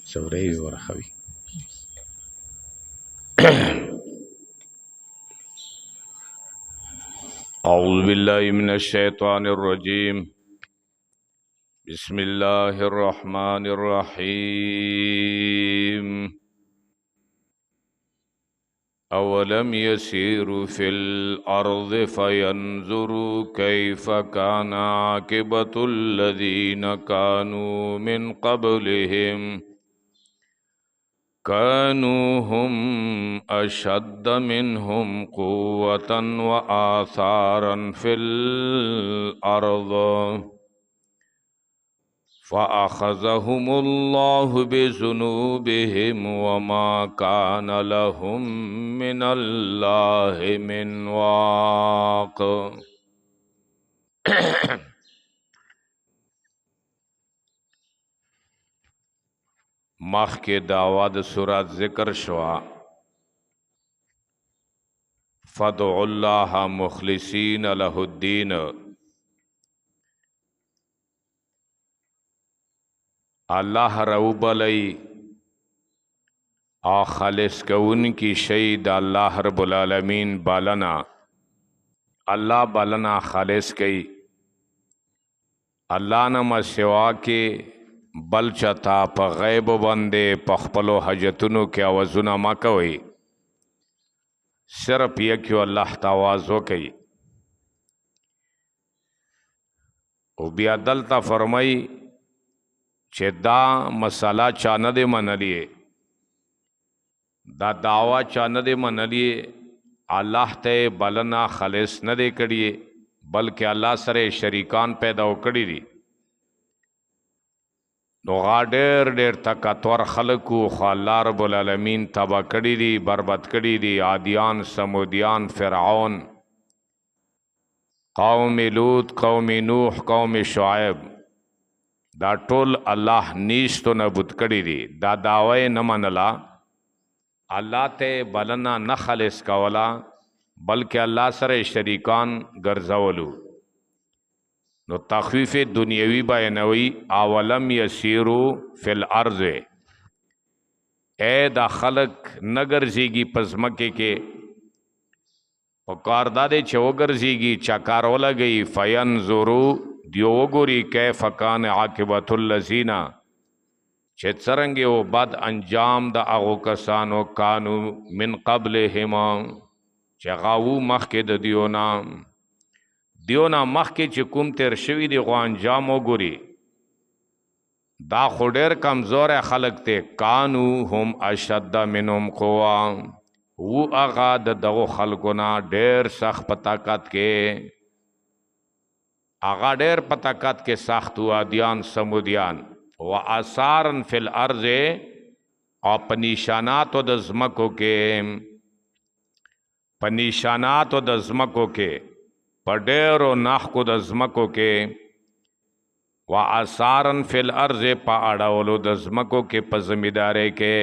سوري ورخوي. أعوذ بالله من الشيطان الرجيم. بسم الله الرحمن الرحيم. أولم يسيروا في الأرض فينظروا كيف كان عاقبة الذين كانوا من قبلهم كانوا هم أشد منهم قوة وآثارا في الأرض فأخذهم الله بذنوبهم وما كان لهم من الله من واق. مخ کے دعوی د سورات ذکر شوا فدعوا الله مخلصین له الدین. اللہ رب علی خالص کون کی شہید اللہ رب العالمین بالنا اللہ بالنا خالص کی اللہ نما سوا کے بل چتا پا غیب بندے پخپلو حجتنو کے آوازونا ما کوئی صرف یکیو اللہ تاوازو کی. او بیا دلتا فرمائی چه دا مسئلہ چانه دے منلیے دا دعوی چانه دے منلیے اللہ تے بلنا خالص نہ دے کریے بلکہ اللہ سرے شریکان پیدا کری دی. نو غا ډیر ډیر تکاتور خلقو خو الله رب العالمین تبا کړي دي برباد کړي دي. عادیان، سمودیان، فرعون، قوم لوط، قوم نوح، قوم شعیب دا ټول الله نیستو نبود کړي دي. دا دعوی نه منلا الله ته بلنا نه خالص کولا بلکې الله سره شریکان ګرځولو. نو تخفیف دنیوی بیانوی اولم یسیرو فی الارض اے دا خلق نگرزیگی پزمکے کے پکار دادے چھو گرزیگی چکارو لگئی فینظرو دیو گوری کیف کان عاقبت اللذین چھت سرنگے و بد انجام دا اغو کسانو کانو من قبلہم چغاو مخید دیونا دیونا مخ کې چې کوم تیر شوی دی غو انجام وګوري دا خو ډیر کمزور خلق ته کانو هم اشد منهم قوا و اغا د دغه خلقنا ډیر سخت پتاکات کې اغا ډیر پتاکات کې سخت وادیان سمودیان و اثارن فی الارض او پنیشانات د زمکو کې پنیشانات د زمکو کې پډیرو ناخکو د زمکو کې و اثارن فی الارض پا اڑاولو د زمکو کې په زمیدارے کې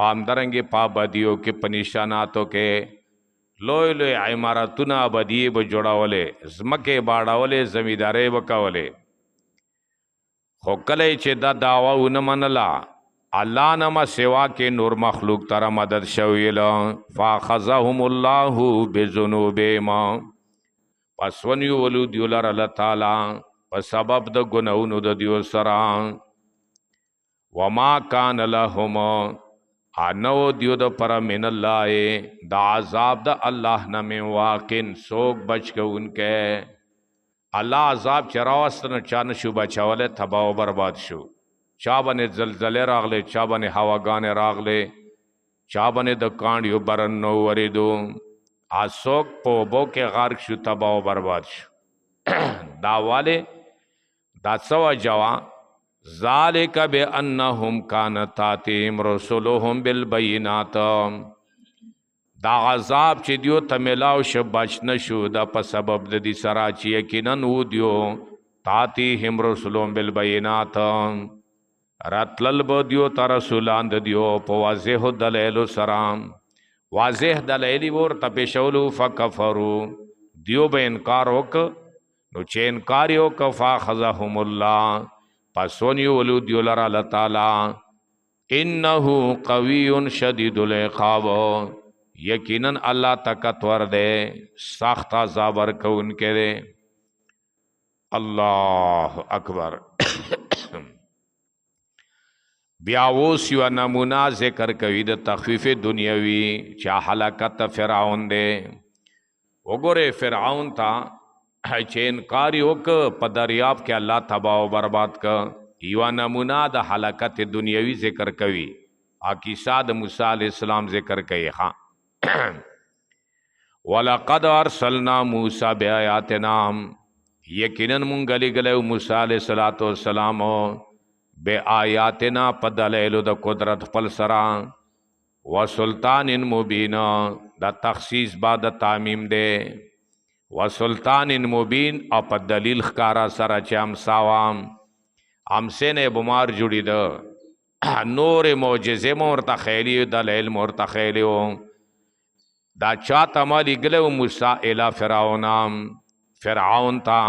آمدرنگی پا بدیو کې پنیشاناتو کې لوی لوی عمارتونه بدیه به جوړاولې زمکه باړاولې زمیدارے وکولې. خو کله چې دا دعوا ونه منلا الله نما سوا کې نور مخلوق تر مدد شویل فاخذهم الله بذنوبهم پس ونیو ولو دیو لر اللہ تعالی پس سبب د گناہونو د دیو سرا وما کان لهم انو دیو د پر من اللہ دا عذاب د اللہ نمی واقن سوک بچ کے ان کے اللہ عذاب چراوستن چان شو بچاولے تباہ و برباد شو. چا بنے زلزلے راغلے چا بنے ہواگان راغلے چا بنے د کانڈیو برنو وریدو آسوک پوبو کے غارق شو تباہ و برباد شو. دا والے دا سوا جوا ذالک بے انہم کانت آتیم رسولهم بالبینات دا عذاب چی دیو تمیلاو شو بچ نشو دا پا سبب دی سرا چی یقیناً او دیو تاتیہم رسولهم بالبینات راتلل با دیو تا رسولان دیو پا واضح دلیل سرام واضح دلیلی ور تپیشولو فکفرو دیو به انکار وک नो चे इनकारियो कफा खज़हुमुल्लाह पस वनियो दियोलर अल्लाह ताला इन्नहु कवियुन शदीदुल इक़ाब यकीनन अल्लाह ताकतवर दे सख्त अज़ाबर को उनके दे। अल्लाह अकबर। ब्यावोस यो नमूना जिक्र कवी द तखफीफ दुनियावी चा हलाकत फ़िरऔन दे। वगोरे फ़िरऔन था चे इनकारियो क पदरियाब के अल्लाह तबाह बर्बाद का युवा नमूना द हलाकत दुनियावी जिक्र कवी आकिसा द मूसा अलैहिस्सलाम जिक्र कई। हाँ वलक़द अरसलना मूसा बिआयातिना यकीनन मुंग गली गले मूसा अलैहिस्सलाम बिआयातिना पदलैल द कुदरत पल सरा व सुल्तान मुबीन द तखसीस बाद तामीम दे व सुल्तान मुबीन और दलील खकारा सरा चम सावाम हमसे ने बुमार जुड़ी द नूर मोजिज़े मोरता खैली दलैल मोरता खैली दा चा तमाली गले मूसा एला फ़िरऔनाम फ़िरऔन था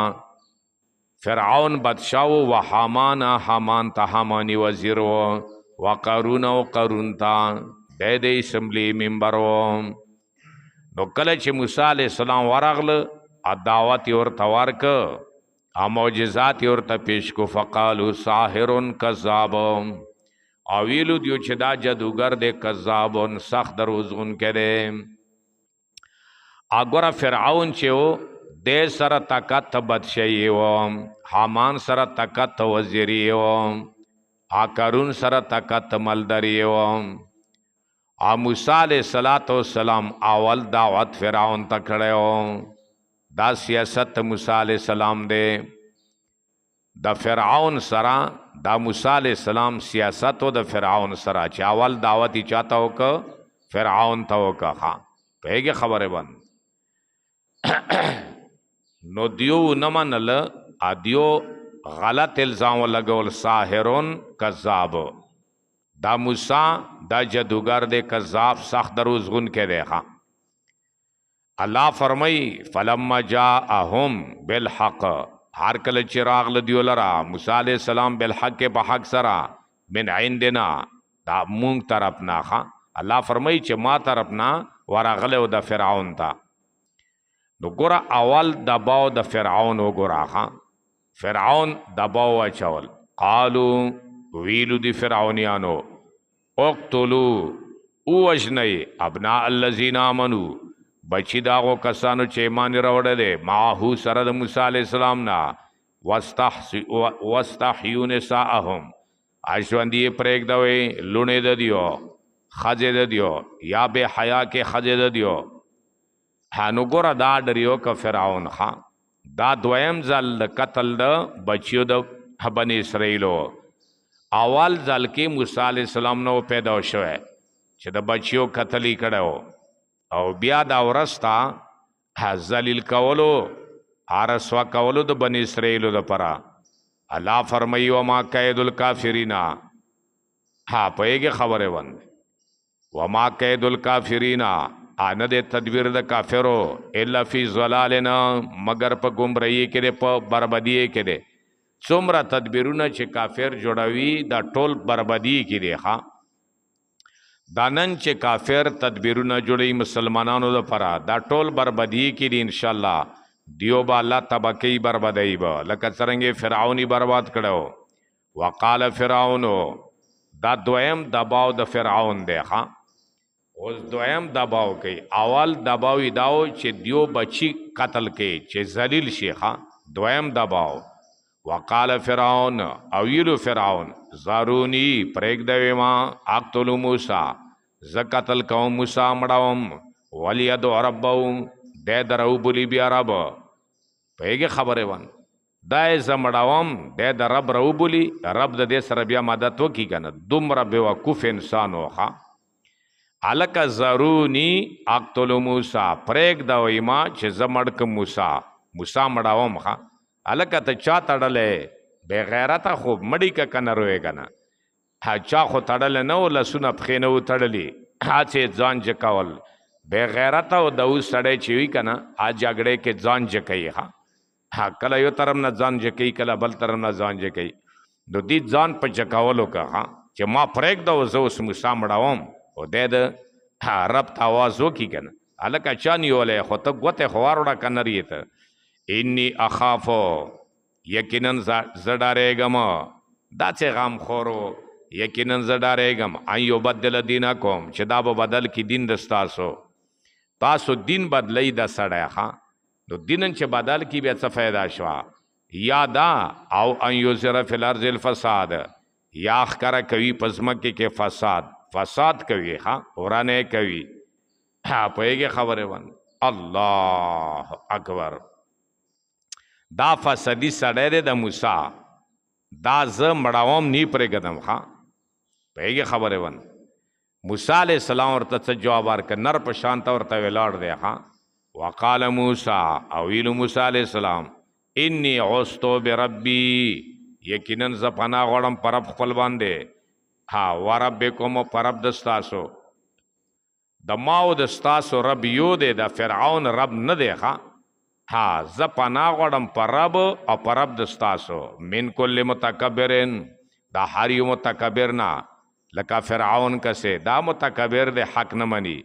फ़िरऔन बदशाह व हामान था हामानी वज़ीर व क़ारून था दे दे असम्बली मेंबर नो कल चे मूसा अलैहिस्सलाम वरगल आ दावत और तवारक आ मौजिज़ात और पेश को फ़क़ालु साहिरुन कज़्ज़ाब अवीलु दियो छदा जादूगर दे कज़्ज़ाबुन सख्त दरोज़ुन के दे। आगोरा फ़िरऔन चेओ दे सर ताकत बदशई हामान सर ताकत वज़ीरी आ क़ारून सर ताकत मलदरी आ मूसा अलैहिस्सलाम अवल दावत फ़िरऔन तकड़े दा सियासत मूसा अलैहिस्सलाम दे द फ़िरऔन सरा दा मूसा अलैहिस्सलाम सियासत व द फ़िरऔन सरा चावल दावत ही चाहता हो का फ़िरऔन था हो का। हाँ कहेगे खबर बन नो दियो न मनल आ दियो गलत इल्ज़ाम लगोल साहिरुन कज़्ज़ाब दा मूसा दा जादूगर दे कज़्ज़ाब सख्त दरूज़ गुन के देखा। अल्लाह फरमाई फलम्मा जाअहुम बिलहक़ हर कल चिराग लदियोलरा मूसा अलैहिस्सलाम बिलहक़ के बहक सरा मिन इंदिना दा मूंग तरफना। खा अल्लाह फरमाई चे मा तरफना वरगले द फ़िरऔन था नो गोरा अवल दबाव द फ़िरऔन हो गोरा। खा फ़िरऔन दबाव अचवल कालू वीलु दी फ़िरऔनियानो उक़्तुलू उवजनई अबना अल्लज़ीना आमनू बची दागो कसानो चेमान रवड़े माहू सरद मूसा अलैहिस्सलाम ना वस्तहयू निसाअहुम आशवंदी प्रेग दवे लुणे द दियो खजे द दियो या बे हया के खजे द दियो। हानुगोरा दा डरियो का फ़िरऔन खा दा द्वयम जल कतल द बचियो द बनी इसराइलो अवल जल के मूसा अलैहिस्सलाम नो पैदा शोए च द बचियो कतली कड़ो और बिया दा वरस्ता जलील कवलो आरसवा कवलो द बनी इसराइलो द परा अल्लाह फरमाई वमा कैदुल काफिरीना। हाँ पेगे खबर बंद वमा कैदुल काफिरीना आन दे तदबीर द काफिरो इल्ला फी ज़लालिन मगर प गुमराही के दे प बर्बादी के दे चुमरा तदबीरुना चे काफिर जोड़ावी दा टोल बर्बादी की दे। हाँ दानन चे काफिर तदबीरुना जोड़ी मुसलमानानो द परा दा टोल बर्बादी की दी इंशाअल्लाह दियो बा अल्लाह तबकई बर्बादई बा लका सरंगे फ़िरऔनी बर्बाद करो। वक़ाल फ़िरऔनो दा द्वयम दबाव द फ़िरऔन देखा उस द्वयम दबाव के अवल दबाव दाओ चे दियो बची कतल के चे जलील शेखा द्वयम दबाव। वक़ाल फ़िरऔन अवीलु फ़िरऔन ज़ारूनी प्रेग दवेमा अक़्तुलु मूसा ज कतल कौम मूसा मड़ावम वलियद रब्बऊ दे दरऊ बुली बिया रब पेगे खबर वन दाए ज मड़ावम दे द रब रऊ बुली रब द दे सर बिया मदद वो की गन दुम रब बेवकूफ़ इंसान हो। खा अलक ज़रूनी अक़्तुलु मूसा प्रेग दवईमा चे ज मड़क मूसा मूसा मड़ावम। खा अलक त चा तड़ले बेगैरता खूब मड़ी का कन रोएगा ना। हाँ चा खो तड़ले न वो लसुन पखे न तड़ली हाथ से जान जकावल बेगैरता वो दऊ सड़े चिवी का ना आज जगड़े के जान जकई। हाँ ها کله یو طرف نه ځان جکې کله بل طرف نه ځان جکې نو دې ځان په جکولو که چې ما پرېږده زه اوس موسی مړوم او دی د رب ته آواز وکړي که نه هلکه چا نیولی خو ته ګوتې خو واروړه که نر یې ته انی اخافو یقینا زه ډارېږم داسې غمخورو یقینا زه ډارېږم ان یبدل دینکم چې دا به بدل کړي دین د ستاسو تاسو دین بدلی دا سړی ښه نو دینن چې بدل کړي بیا څه فایده شوه یا دا او ان یظهر فی الارض الفساد یا ښکاره کوي په ځمکې کې فساد کوي ښه ورانه کوي پوهېږې خبرې ون الله اکبر دا فسادي سړی دی د موسی دا زه مړوم نی پرېږدم ښه پوهېږې خبرې ون موسی علیہ السلام ورته څه جواب ورکړ نر په شان ته ورته ولاړ دی ښه وقال موسی او ویلو موسی علیہ السلام انی عصتو بربی یقینا زه پناه غواړم په رب خپل باندې ها وربکم په رب د ستاسو د ما او د ستاسو رب یو دی د فرعون رب نه دی ښه ها زه پناه غواړم په رب او په رب د ستاسو من کل متکبرن دا هر یو متکبر نه لکه فرعون کسې دا متکبر دی حق نه مني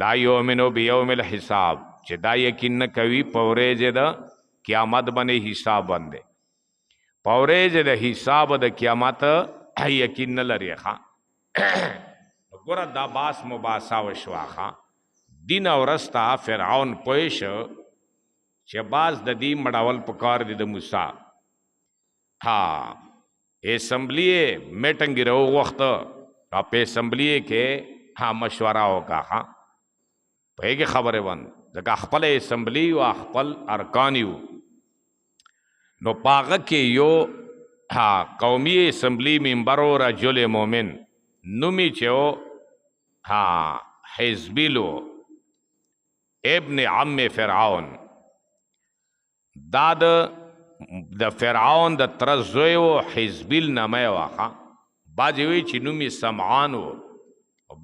لا یؤمنو بیوم الحساب چې دا یقین نه کوي په ورځې د قیامت باندې حساب باندې په ورځې د حساب د قیامت یقین نه لري ښه ګوره دا باس مباسا وشوه ښه دین ورسته فرعون پوه شو چې باز د دې مړول پکار دی د موسی ها اسمبلی میټنګ رو وخت را په اسمبلی کې ها مشوره وکړه ها په هغه خبره باندې ځکه خپل اسمبلی او خپل ارکان یو نو پاغه کې یو ها قومي اسمبلی ممبر او رجل مومن نومي چې ها حزبیلو ابن عم فرعون دا د فرعون د تر زوی او حزبیل نامه واخه باجی وی چې نومي سمعان او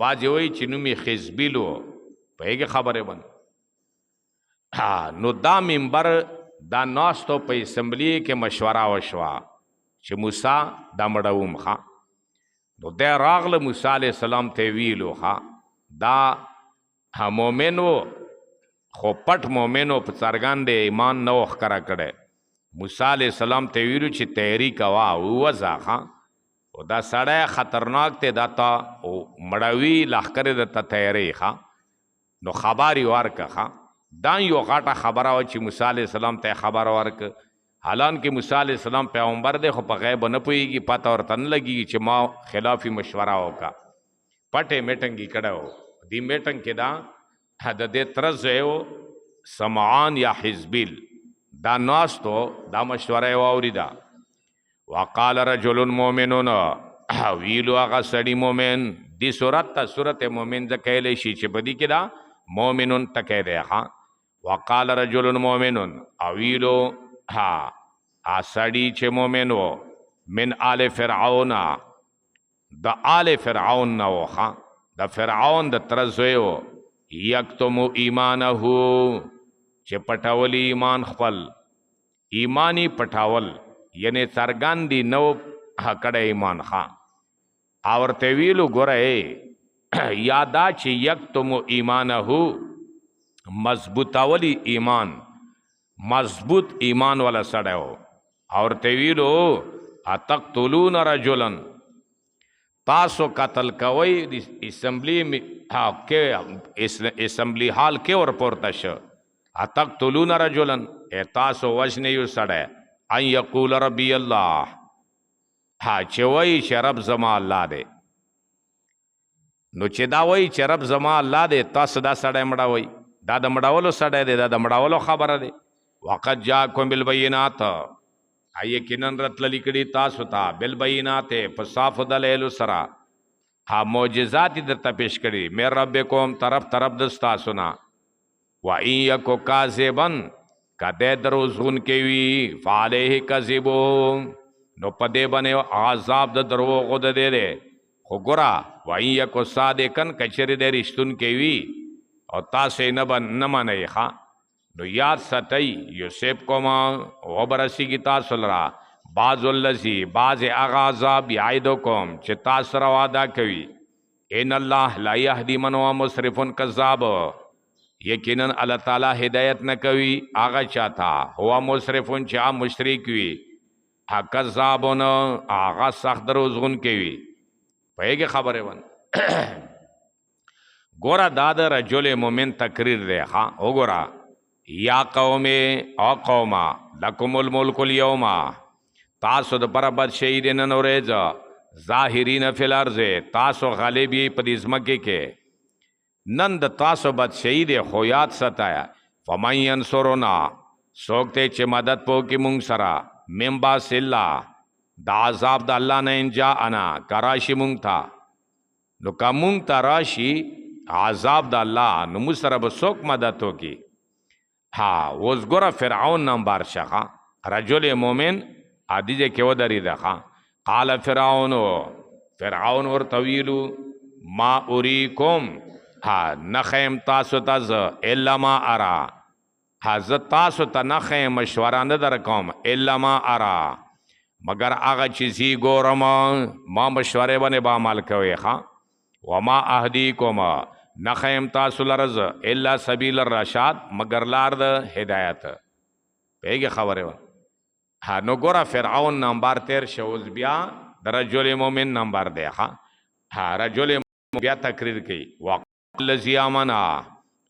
باجی وی چې نومي حزبیل په هغه خبره باندې نو دا منبر دا ناستو په اسمبلی کې مشوره وشوه چې موسی دا مړوم ښه نو دی راغله موسی علیہ السلام ته ویلو ښه دا مومن و خو پټ مومن و په څرګند ایمان نه و ښکاره کړی موسی علیہ السلام ته ویلو چې تیاری کوه ووځه ښه او دا سړی خطرناک دی دا تا مړوي لښکرې درته تیاری ښه نو خبر یې ورکړه ښه دا یو غټه خبره وه چې موسی علیہ السلام ته خبر ورکړه حالانکه موسی علیہ السلام پیغمبر دی خو په غیب نه پوهېږي پته ورته نه لګېږي چې ما خلافي مشوره وکړه پټې میټنګ یې کړی و دې میټنګ کې دا د دې تره زوی و سمعان یا حزبیل دا ناستو دا مشوره یې واورېده وقال رجل مؤمنون ویلو هغه سړي مومن دې صورت ته صورت مومن ځکه کیلی شي چې په دې کې دا مومنون ټکی دی ښه وقال رجل مؤمنون او ویلو ها سړي چې مومن و من آل فرعون د آل فرعون نه و ښه د فرعون د تره زوی و یکتمو ایمانه چې پټولی ایمان خپل ایمانی پټاول یعنی څرګندي نو کړه ایمان ښه او ورته ویلو ګوره یادا چې یکتمو ایمانه مضبوطولی ایمان مضبوط ایمان والا سړی و او ورته ویلو اتقتلون رجلا تاسو قتل کوئ اسمبلی اسمبلی حال کې ورپورته شو اتقتلون رجلا تاسو وجنه یو سړی ان یقول ربی الله چې وایي چې رب زما الله دی نو چې دا وایي چې رب زما الله دی تاسو دا سړی مړوئ دا د مړولو سړی دی دا د مړولو خبره دی وقد جاءکم بالبینات یقینا راتللی کړي تاسو ته بالبینات په صافو دلایلو سره ها معجزات درته پیش کړي مې ربکم طرف د ستاسو نه و ان یکو کاذبا کده دروغون کوي فعلیه کذبو نو پدې باندې عذاب د دروغ د دې خو ګورا و ان یکو صادقن کچری د رښتون کوي او تاسو نه منئ ښه نو یاد ستئی یوسف کوما وبرسی کی تاسو لرا بعض الذی بعض اغا عذاب یعیدکم چې تاسو را وعده کوي ان الله لا یهدی من هو مسرف کذاب یقینا الله تعالی هدایت نه کوي هغه چاته هو مسرف چې مشرک وي کذابون هغه سخت دروغون کوي پهګه خبره ون ګورا داد رجل مومن تقریر دی ها وګورا یا قوم او قوما لکم الملک اليوم تاسو د برابر شهید نن ورځ ظاهرین فی الارض تاسو غالبی پدیزمکه کې نن د تاسو بد شهید خو یاد ستایا فمن ینصرنا سوکته چې مدد پو کې مونږ سره ممبا سلا د عذاب د الله نه انجا انا کراشی مونږ تا نو کوم تراشی عذاب د الله نو مو سره به سوک مدد وکي ها وز ګره فرعون نمبر شخه رجل مومن عادیجه کې ودری ده قال فرعون ور طویلو ما اوریکم ها نخیم تاسو تز الا ما ارا حضرت تاسو ته نخیم مشوره نه در کوم الا ما ارا مگر هغه چیزی ګورم ما مشوره باندې با عمل کوي ها وما اهدیکم نخیم تاسو لرز الا سبیل الرشاد مگر لار د هدایت پیګه خبره و ها نو ګورا فرعون نمبر 13 شوز بیا د رجل مومن نمبر دی ها رجل بیا تقریر کوي الذی امنا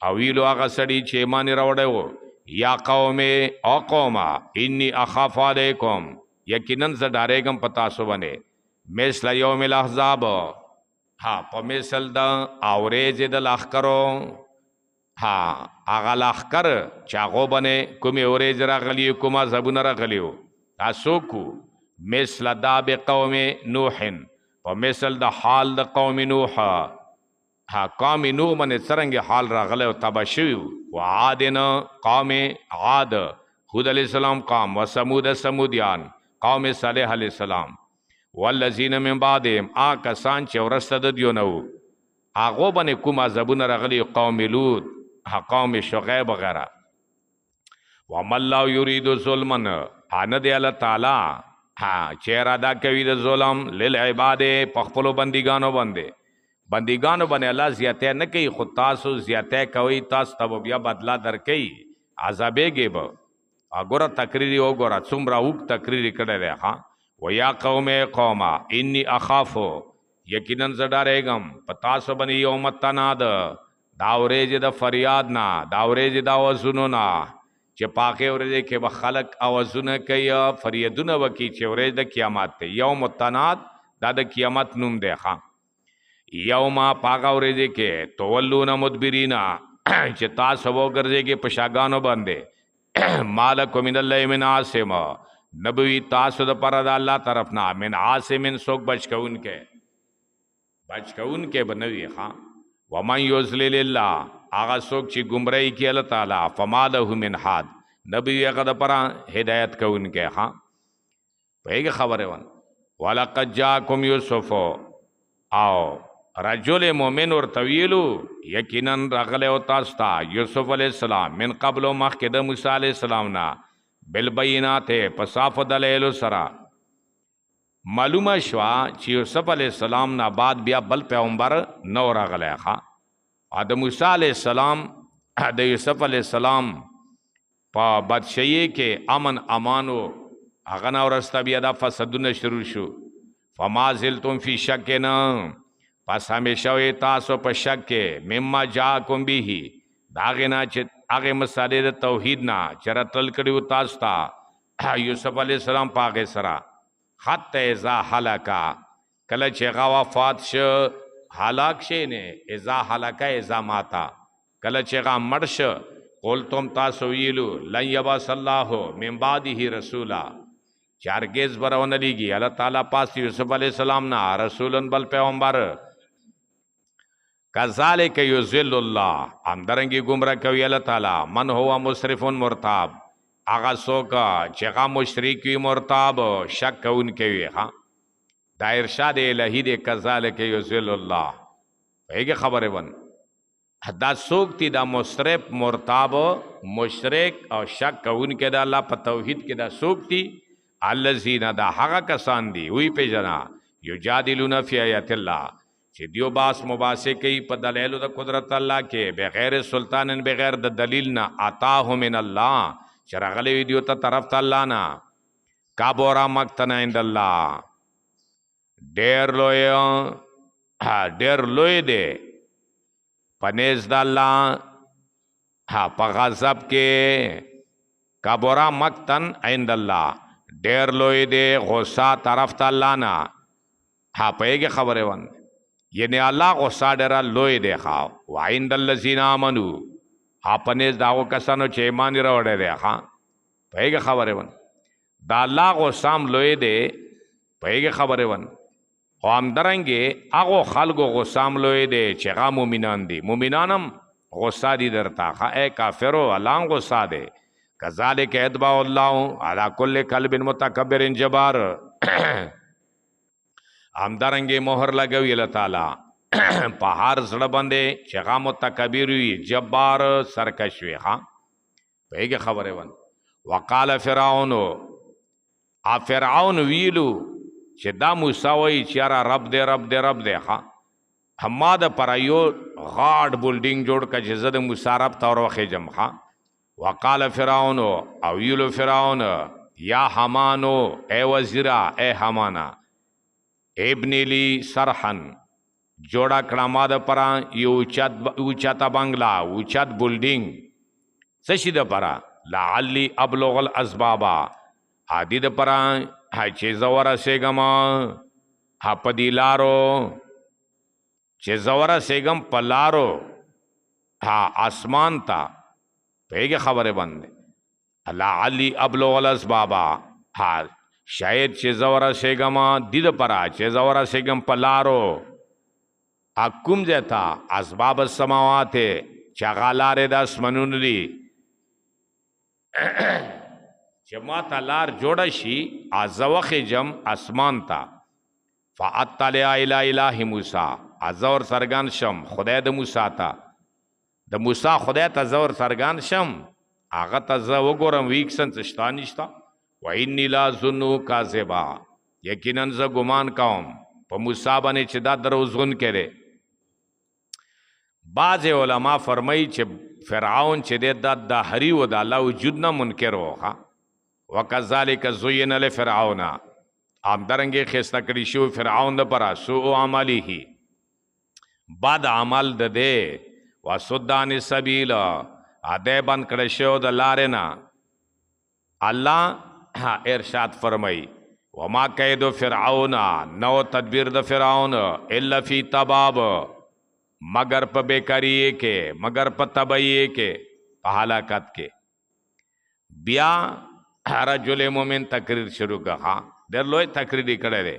اویلو هغه سړي چې ایمان راوړیو یا قوم او قوما انی اخاف علیکم یقینا ز ډارېګم پتا سو باندې مثل یوم الاحزاب ها په مثل د اورېز د لخرو ها هغه لخر چې هغه باندې کومې اورېز راغلی کومه زبون راغلیو تاسو کو مثل داب قوم نوح په مثل د حال د قوم نوح ها قوم نوح باندې څرنګه حال راغلی او تبا شوی و عادن قوم عاد هود علیہ السلام قوم و ثمود ثمودیان قوم صالح علیہ السلام والذین من بعدهم کسان چې ورسته د دیو نو هغه باندې کوم عذابونه راغلي قوم لوط قوم شعیب وغیرہ وما الله یرید ظلما ان دی الله تعالی چې اراده کوي د ظلم للعباد په خپل بندګانو باندې الله زیاته نه کوي خو تاسو زیاته کوي تاسو ته بیا بدلا درکې عذابېږي به اګوره تقریر وګوره څومره وک تقریر کړی دی ویا قوما انی اخافو یقینا زډارېګم پتا سو بنی یوم تناد دا ورېج د فریاد نا دا ورېج د اوازونو نا چې پاکه ورېج کې به خلق اوازونه کوي فریادونه وکي چې ورېج د قیامت ته یوم تناد دا د قیامت نوم دی یوم پاکه ورېج کې تولون مدبرینا چې تاسو وګرځيږي په شاګانو باندې مالک من الله من عاصم نبوی تاسو د پر د الله طرف نه من عاصمن سوک بچ کون کې بنوي ومن یضلل الله هغه سوک چې گمراهی کې الله تعالی فما له من حد نبوی هغه د پر هدایت کون کې پیګه خبره ون ولقد جاءکم یوسف او رجل مومن ور طویلو یقینا رغله او تاسو ته یوسف علی السلام من قبل مخکې د موسی علی السلام نه بالبینات پصاف دلیل سرا معلومه شوا چې یوسف علی السلام نه بعد بیا بل پیغمبر نو راغلی د موسی علی السلام د یوسف علی السلام په بادشاہی کې امن امانو هغه نو ورسته بیا د فسادونه شروع شو فما زلتم فی شکنا پس همیشه تاسو په شک کې مما جاءکم به داغنا چې هغه مسالې د توحید نه چرتل کړیو تاسو ته یوسف علی السلام پاغه سره حتی اذا هلاکا کله چې هغه وفات شو هلاک شي نه اذا هلاکا اذا ماتا کله چې هغه مړ شو قلتم تاسو ویلو لن یبعث الله من بعده رسولا چارګز برونه لیږي الله تعالی پاس یوسف علی السلام نه رسولن بل پیغمبر کذالک یذل الله اندرنګي گمراه کوي الله تعالی من هو مسرف مرتاب هغه څوک چې هغه مشرک وي مرتاب شک کون کوي دا ارشاد الهی دې کذالک یذل الله هغه خبره ون دا څوک دي؟ دا مسرف، مرتاب، مشرک او شک کوونکي د الله په توحید کې دا څوک دي؟ الذین، دا هغه کسان دي وی پیژنا یجادلون فی آیات الله چې دیو باس مباسه کوي په دلایلو د قدرت الله کې بغیر سلطان، بغیر د دلیل نه، عطاه من الله چې راغلی دیو ته طرف ته الله نه. کابورا مقتن عند الله، ډیر لوی دی پنیز د الله په غضب کې. کابورا مقتن عند الله، ډیر لوی دی غصه طرف ته الله نه. پهېږي خبرې ون، یعنی الله غصه ډیره لوی دی. وعند الذین آمنوا، پنیز د هغو کسانو چې ایمان یې راوړی دی. پهېږي خبرې ون، دا الله غصه هم لوی دی. پهېږي خبرې ون. او همدارنګې هغو خلکو غصه هم لوی دی چې هغه مؤمنان دي. مؤمنان هم غصه دي درته. ای کافرو، الله هم غصه دی. کذالک یطبع الله علی کل قلب متکبر جبار. همدارنګې مهر لګوي الله تعالی په هر زړه باندې چې هغه متکبر وي، جبار، سرکش وي. پهېږي خبرې ون. وقال فرعون، فرعون ویلو چې دا موسی وایي چې یاره رب دی رب دی رب دی. هما د پر یو غاډ بلډینګ جوړ که چې زه د موسی رب ته وروخېږم. وقال فرعون، او ویلو فرعون، یا حمانو، ای وزیرا، ای حمانا، ابن لی سرحن، جوړه کړه ما د پره یو اوچته بنګلا، اوچت بلډینګ. څه شي د پره؟ لعلی ابلغ الاسبابا، عادي د پره چې زه ورسېږم په دې لارو، چې زه ورسېږم په لارو اسمان ته. پهېږي خبرې باندې. لعلی ابلغ الاسبابا، شاید چې زه ورسېږم دې دپاره چې زه ورسېږم په لارو. کوم ځای ته؟ اسباب السماوات، چې هغه لارې د اسمانونو دي. چې ما ته لار جوړه شي، زه وخېږم اسمان ته. فاطلع الی اله موسی، زه ور څرګند شم خدای د موسی ته. د موسی خدای ته زه ور څرګند شم، هغه ته زه وګورم ویکسن څه شته نشته. وانی لاظنه کاذبا، یقینا زه ګمان کوم په موسی باندې چې دا دروغجن دی. بعض علما فرمایي چې فرعون چې دی دا دهري و، د الله وجود نه منکر و. وکذالک زین لفرعون، همدارنګې ښایسته کړي شو فرعون دپاره سوء عمله، بد عمل د دی. وصد عن السبیل، دی بند کړی شو د لارې نه. الله ارشاد فرمائی وما کید فرعون، نو تدبیر د فرعون الا فی تباب، مگر په بیکاری کې، مگر په تبعی کې، په ہلاکت کې. بیا رجل مومن تقریر شروع کړه، ډېر لوی تقریر یې کړی دی.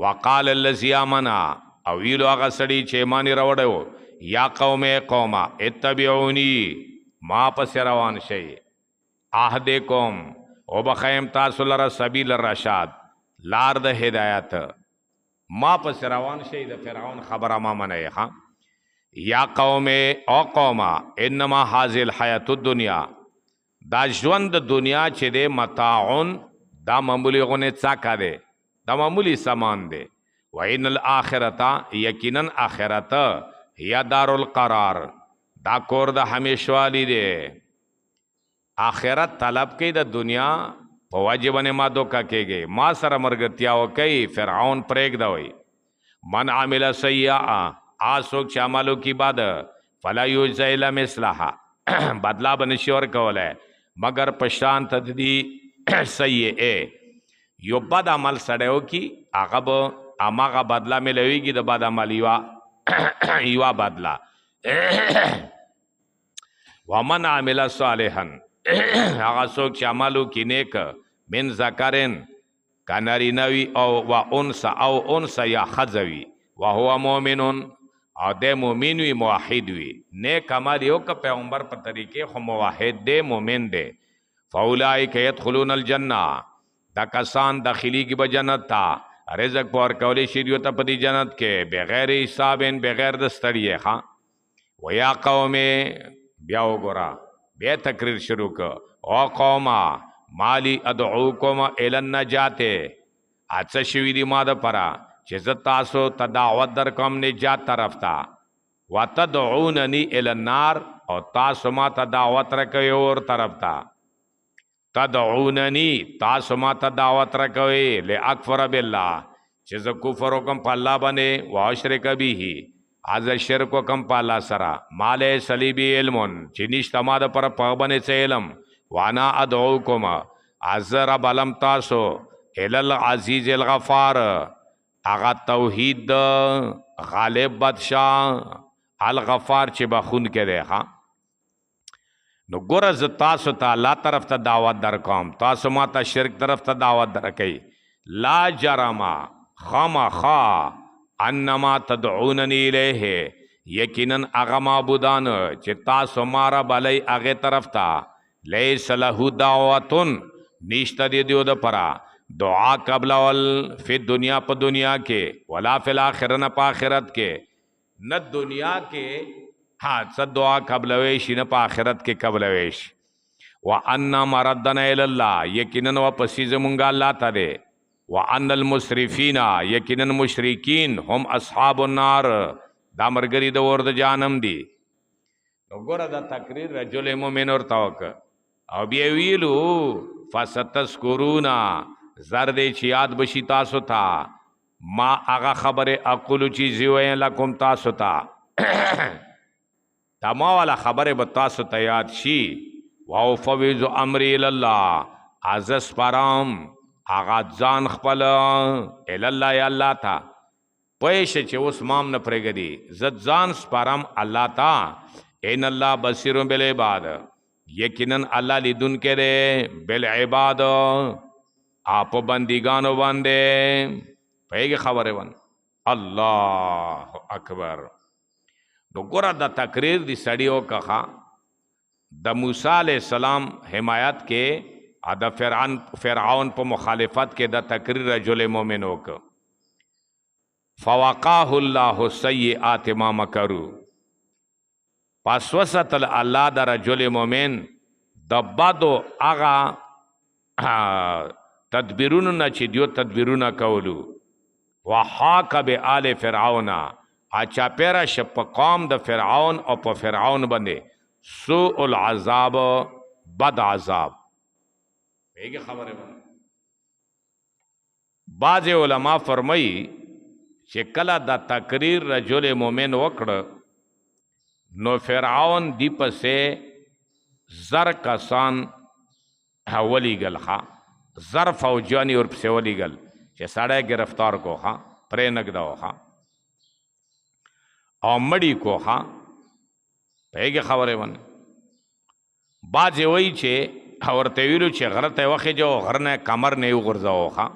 وقال الذی آمن، او ویلو هغه سړي چې ایمان یې راوړی، یا قوم قومه اتبعونی، ما پسې روان شئ. اهدکم، او بخیم تاسو لره سبیل الرشاد، لار د هدایت. ما پس روان شئ، د فرعون خبره ما منئ. یا قوم، او قوما، انما هذه الحیات الدنیا، دا ژوند د دنیا چې دی متاعون، دا معمولی غونې څاکه دی، دا معمولی سامان دی. و ان الاخرته، یقینا آخرت، یا دار القرار، دا کور د همیشوالی دی. آخرت طلب کوي، د دنیا په وجه باندې ما دوکه کېږي، ما سره ملګرتیا وکوي. فرعون پرېږدوئ. من عمل سیئه، څوک چې عملو کی بد، فلا یجزی الا مثلها، بدلا به نشي ورکولی مگر په شان تددي سیئه. یو بد عمل سړی وکړي، هغه به هماغه بدله میلویږي، د بد عمل یوه بدله. ومن عمل صالحا، هغه څوک چې عمل وکړي نیک، من ذکرن، که نارینه وي، او و انثى، او انثى یا ښځه وي، وهو مؤمن، او دی مؤمن وي، موحد وي. نیک عمل یې وکړه پیغمبر په طریقې، خو موحد دی، مؤمن دی. فاولئک یدخلون الجنه، دا کسان داخلیږي به جنت ته. رزق په ورکولی شي دوی ته په دې جنت کې، بغیر حساب، بغیر د ستړیا. ویا قوم بیا وګورا بیا تقریر شروع ک او قوما مالی ادعوکم الی النجات اڅ شوی دی ما د پرا چې ز تاسو ته دعوت در کوم نجات طرف ته وتدعوننی الی النار او تاسو ما ته دعوت راکوي اور طرف ته تدعوننی تاسو ما ته دعوت راکوي لاکفر بالله چې ز کفر وکم په الله باندې واشرک به از شرک وکم په الله سره مال صلیبی علمون چې نشته ما د پر په باندې څه علم وانا ادعوکم ازر بلم تاسو ال العزیز الغفار اغا توحید غالب بادشاہ الغفار چې بخون کې دی ها نو ګوره ز تاسو ته الله طرف ته دعوت در کوم تاسو ما ته شرک طرف ته دعوت در کوي لا جرما خامخا انما تدعوننی الیه یقینا هغه معبودان چې تاسو مارا بلای هغه طرف ته لیس له دعوتن نشته دی دیو د پرا دعا قبل ول فی دنیا په دنیا کې ولا فی الاخره نه په آخرت کې نه دنیا کې ها څه دعا قبل ویش نه په آخرت کې قبل ویش وان مردنا الی الله یقینا واپسی زمونږه الله ته دی وان المسرفین یقینا مشرکین هم اصحاب النار دا مرګری د اور د جانم دی وګوره دا تقریر رجل مومن اور توک او بیا ویلو فستذکرونا زرد چې یاد بشي تاسو ته ما هغه خبره اقول چې زوی لکم تاسو ته تما والا خبره به تاسو ته یاد شي واوفوض امری الله عزس پرام اغا ځان خپل ال الله یا الله تا پېښ چې اوس مام نه پرېګدي زت ځان سپارم الله تا ان الله بصیر بالعباد یقینا الله لیدون کې ده بالعباد آپ بندگانو باندې پېګه خبره ون الله اکبر نو ګوره د تقریر دی سړیو کخا د موسی علیہ السلام حمایت کې د فرعون په مخالفت کې د تقریر رجل مومن وک فوقاه الله سیئات ما مکروا پس وسط الله د رجل مومن د بدو اغا تدبیرونو نه چې دیو تدبیرونه کولو وحاک بآل فرعون اچا پیرا شپ قوم د فرعون او په فرعون باندې سوء العذاب بد عذاب ایک خبر ہے بعض علماء فرمائی چې کله د تقریر رجل مومن وکړه نو فرعون دی پسې زر کسان ولی گل خوا زر فوجانی اور پسې ولی گل چې سړی گرفتار کو خوا پرې نگداو خوا او مړی کو خوا ایک خبر ہے بعض وی چې ورته ویلو چې غره ته وخې جو غر نه کمر نه وغورځاو ښا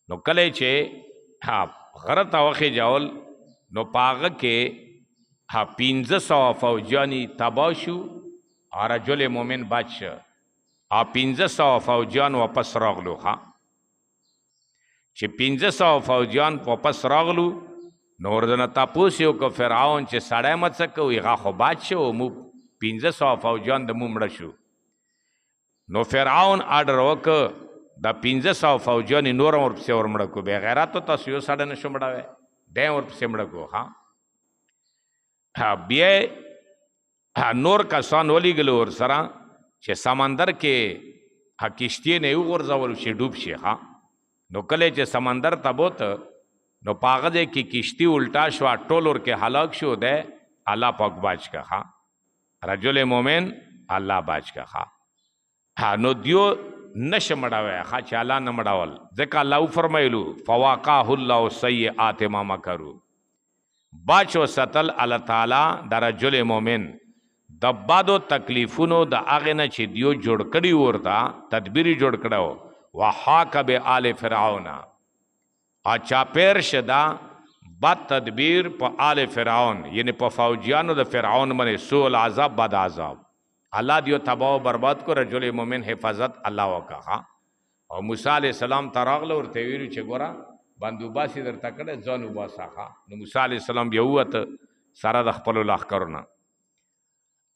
نو کله چې غره ته وخې جاول نو پاغه کې 1500 فوجانی تباه شو او رجل مومن بچ او 1500 فوجان واپس راغلو ښا چې 1500 فوجان واپس راغلو نو ورته تاسو یو کو فرعون چې سړی مت څه کوي هغه خو بچ شو مو 1500 فوجان د مو مړه شو نو فرعون آرډر وک د 1500 فوجان نور اور پسې اور مړه کو بے غیرت تاسو یو سړی نشو مړاوي د اور پسې مړه کو ها بیا نور کسان ولی ګلو ور سره چې سمندر کې کشتی نه وګرځول شي ډوب شي ها نو کله چې سمندر ته بوت نو پاغه کې کشتی الټا شو ټول ور کې هلاک شو ده الله پاک باج کا ها رجل مومن الله باج کا ها نو دیو نش مړاوي ښا چې الله نه مړاول ځکه الله فرمایلو فواقاه الله سیئات ما مکروا باچو ستل الله تعالی د رجل مومن د بادو تکلیفونو د اغه نه چې دیو جوړ کړي ورته تدبیری جوړ کړو وحاک بآل فرعون اچا پیر شدا بد تدبیر په آل فرعون یعنی په فوجیانو د فرعون باندې سوء العذاب بد عذاب الله دیو تباہ و برباد کو رجل مومن حفاظت الله وکا او موسی علیہ السلام تراغله ورته ویلو چې ګورا بندوباسي در تکړه ځان وباساخه نو موسی علیہ السلام بیا وته سره د خپلو لښکرونه.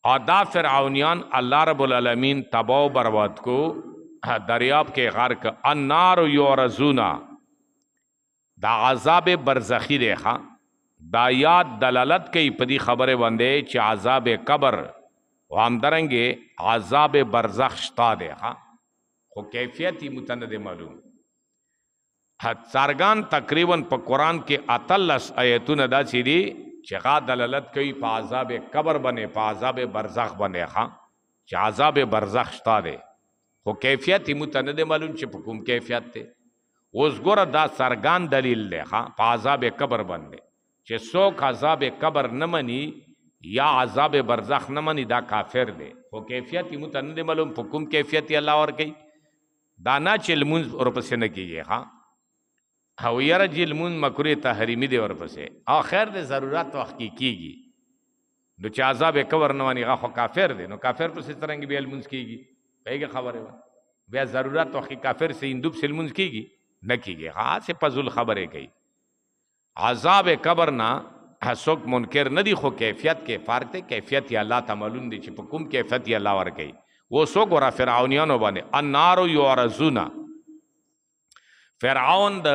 او دا فرعونیان الله رب العالمین تباہ و برباد کو، دریاب کے غرق. النار یعرضونا، دا عذاب برزخی دی ښا، دا یاد دلالت کوي په دې خبره باندې چې عذاب قبر او همدارنګې عذاب برزخ شته دی ښا، خو کیفیت یې متنده معلوم. څرګند تقریبا په قرآن کې 18 آیتونه داسې دي چې هغه دلالت کوي په عذاب قبر باندې، په عذاب برزخ باندې ښا، چې عذاب برزخ شته دی، خو کیفیت یې متنده معلوم چې په کوم کیفیت دی. اوس ګوره دا څرګند دلیل دی ښا په عذاب قبر باندې چې څوک عذاب قبر نه مني یا عذاب برزخ نه مني دا کافر دی، خو کیفیت یې متنده معلوم په کوم کیفیت یې الله ورکوي. دا نه چې لمونځ ورپسې نه کېږي ښا، او یاره جی لمونځ مکروه تحریمي دی ورپسې، او خیر د ضرورت وخت کې کېږي. نو چې عذاب قبر نه مني هغه خو کافر دی، نو کافر پسې څرنګه بیا لمونځ کېږي؟ پوهېږې خبرې وه، بیا ضرورت وخت کې کافر سے هندو پسې لمونځ کېږي؟ نه کېږي. ها سے فضول خبرې کوي. عذاب قبر نه څوک منکر نه دي، خو کیفیت کې فرق دی. کیفیت یې الله ته معلوم دی چې په کوم کیفیت یې الله ورکوي. و څوک ورا فرعونیانو باندې النار یعرضون، فرعون د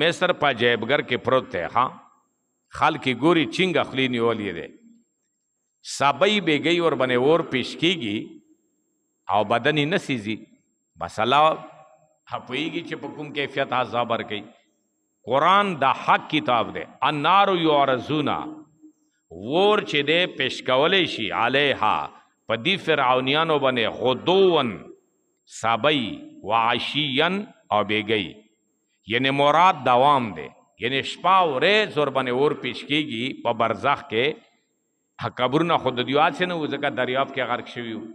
مصر په عجایبګر کې پروت دی ها، خلک ګوري چینګ خلی نیولې دی، سبای بیګي ور باندې اور پیش کیږي او بدن یې نسیږي، بس الله هپویږي چې په کوم کیفیت عذاب ورکوي. قرآن دا حق کتاب دی. النار یعرضون، ور چې دی پیش کولی شي علیها په دې فرعونیانو باندې غدوون سبای و عشیین او بیګي، یعنی مراد دوام دی، یعنی شپه ورځ ور باندې اور پیش کېږي په برزخ کې. قبرونه خو د دیوات سے نه و، ځکه دریاب کې غرق شوي وو.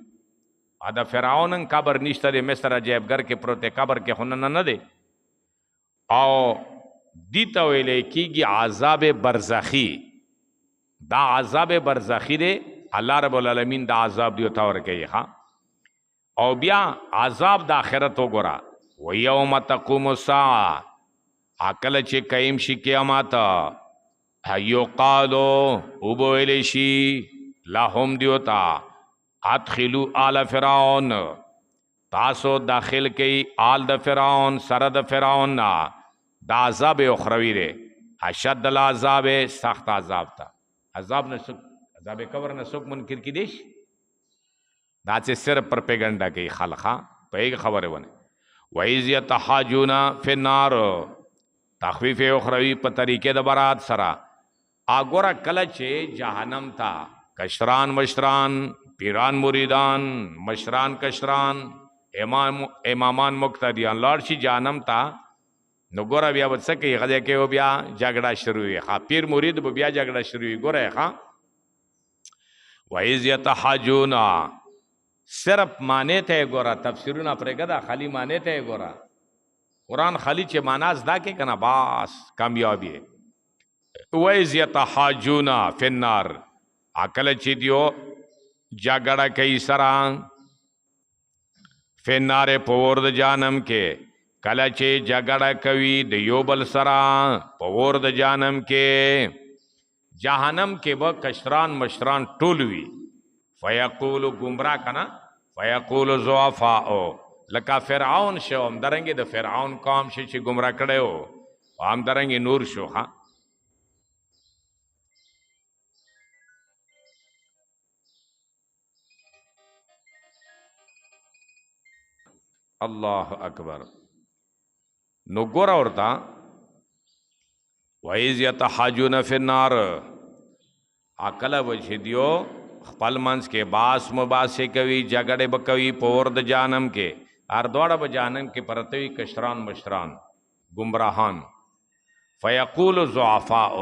د فرعون قبر نشته دی، مصر عجایبګر کې پروت دی، قبر کې خو نه دی. او دې ته ویلی کېږي عذاب برزخي. دا عذاب برزخي دی، الله رب العالمین دا عذاب دی ورته ورکوي ښا. او بیا عذاب د آخرت وګوره، ویوم تقوم الساعه، کله چې قیم شي قیامت، یقالو وبویلی شي لهم دیوتا ادخلوا آل فرعون، تاسو داخل کئی آل د فرعون سره د فرعون نا. دا عذاب اخروی دی، اشد العذاب، سخت عذاب تا. عذاب نه سک، عذاب قبر نه سک منکر کی دیش، دا چې صرف پرپیګنډا کوي خلقا په یوه خبره ونه. وَإِذْ يَتَحَاجُونَ فِي النَّارِ، تخفیف اخروی په طریقې د برات سره. اګوره کله چې جهنم تا کشران مشران، پیران مریدان، مشران کشران، امامان مقتدیان لاړ شي جهنم تا، نو ګوره بیا به څه کوي؟ غځی کوي بیا جګړه شروع وي ښه، پیر مرید به بیا جګړه شروع وي. ګوره ښه وَإِذْ يَتَحَاجُونَ، صرف معنی ته ګوره، تفسیرونه پرېږده دا خالی معنی ته ګوره. قرآن خالی چې معنا زده کې که نه بس کامیابی. وَإِذْ يَتَحَاجُونَ فِي النَّارِ، کله چې دیو جګړه کوي سره فی النار په اور د جهنم کې، کله چې جګړه کوي د یو بل سره په اور د جهنم کې. جهنم کې به کشران مشران ټول وي. فیقول گمراه کنا، فیقول ضعفاء، لکه فرعون شو همدارنګې د فرعون قوم شي چې گمراه کړی و، همدارنګې نور شو ها. الله اکبر. نو ګوره ورته وَإِذْ يَتَحَاجُونَ فِي النَّارِ، کله به چې دیو خپل منځ کې باس مباحثې کوي، جګړې به کوي په اور د جهنم کې. هر دواړه به جهنم کې پرته وي، کشران مشران ګمراهان. فیقول ضعفاء،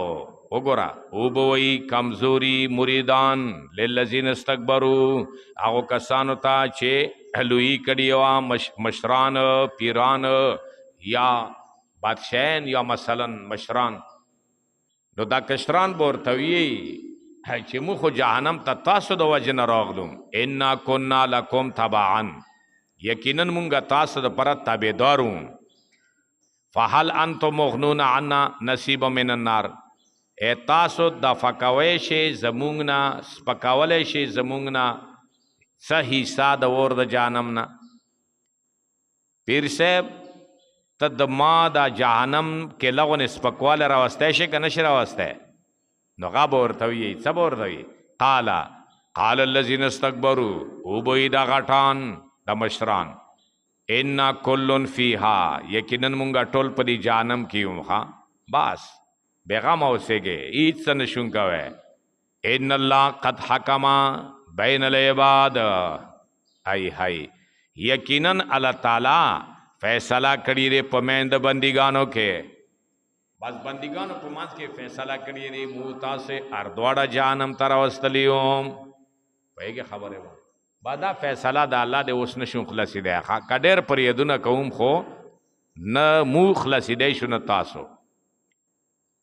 وګوره او به وایي کمزوري مریدان، للذین استکبروا، هغو کسانو ته چې لویي کړي وه، مشران پیران یا بادشاهان یا مثلا مشران. نو دا کشران به ورته وایي چې موږ خو جهنم ته تاسو د وجې نه راغلو، انا کنا لکم تبعا، یقینا مونږ تاسو دپاره تابعدار وو. فهل انتم مغنون عنا نصیبا من النار، اے تاسو دفع کوی شي زمونږ نه سپکولی شي زمونږ نه څه حصہ د اور د جهنم نه. پیر صاحب ته د ما د جهنم کې لغون سپکواله راوستی شي که نشي راوستی؟ نو هغه به ورته وي څه به ورته وي؟ قال الذین استکبروا وبوی دا غټان د مشران انا کل فیها یقینا مونږه ټول په دې جهنم کې یو ښه بس بېغمه اوسېږئ هېڅ څه نشون کوی. ان الله قد حکم بین العباد ای هی یقینا الله تعالی فیصله کړي دی په میند بندګانو کې. بس بندګانو په منځ کې فیصله کړي دی مو تاسې هر دواړه جهنم ته راوستلي وم. پوهېږې خبرې وه با دا فیصله د الله دی اوس نشو خلاصېدی ښه که ډېر پرېدونه کوم خو نه مو خلاصېدی شو نه تاسو.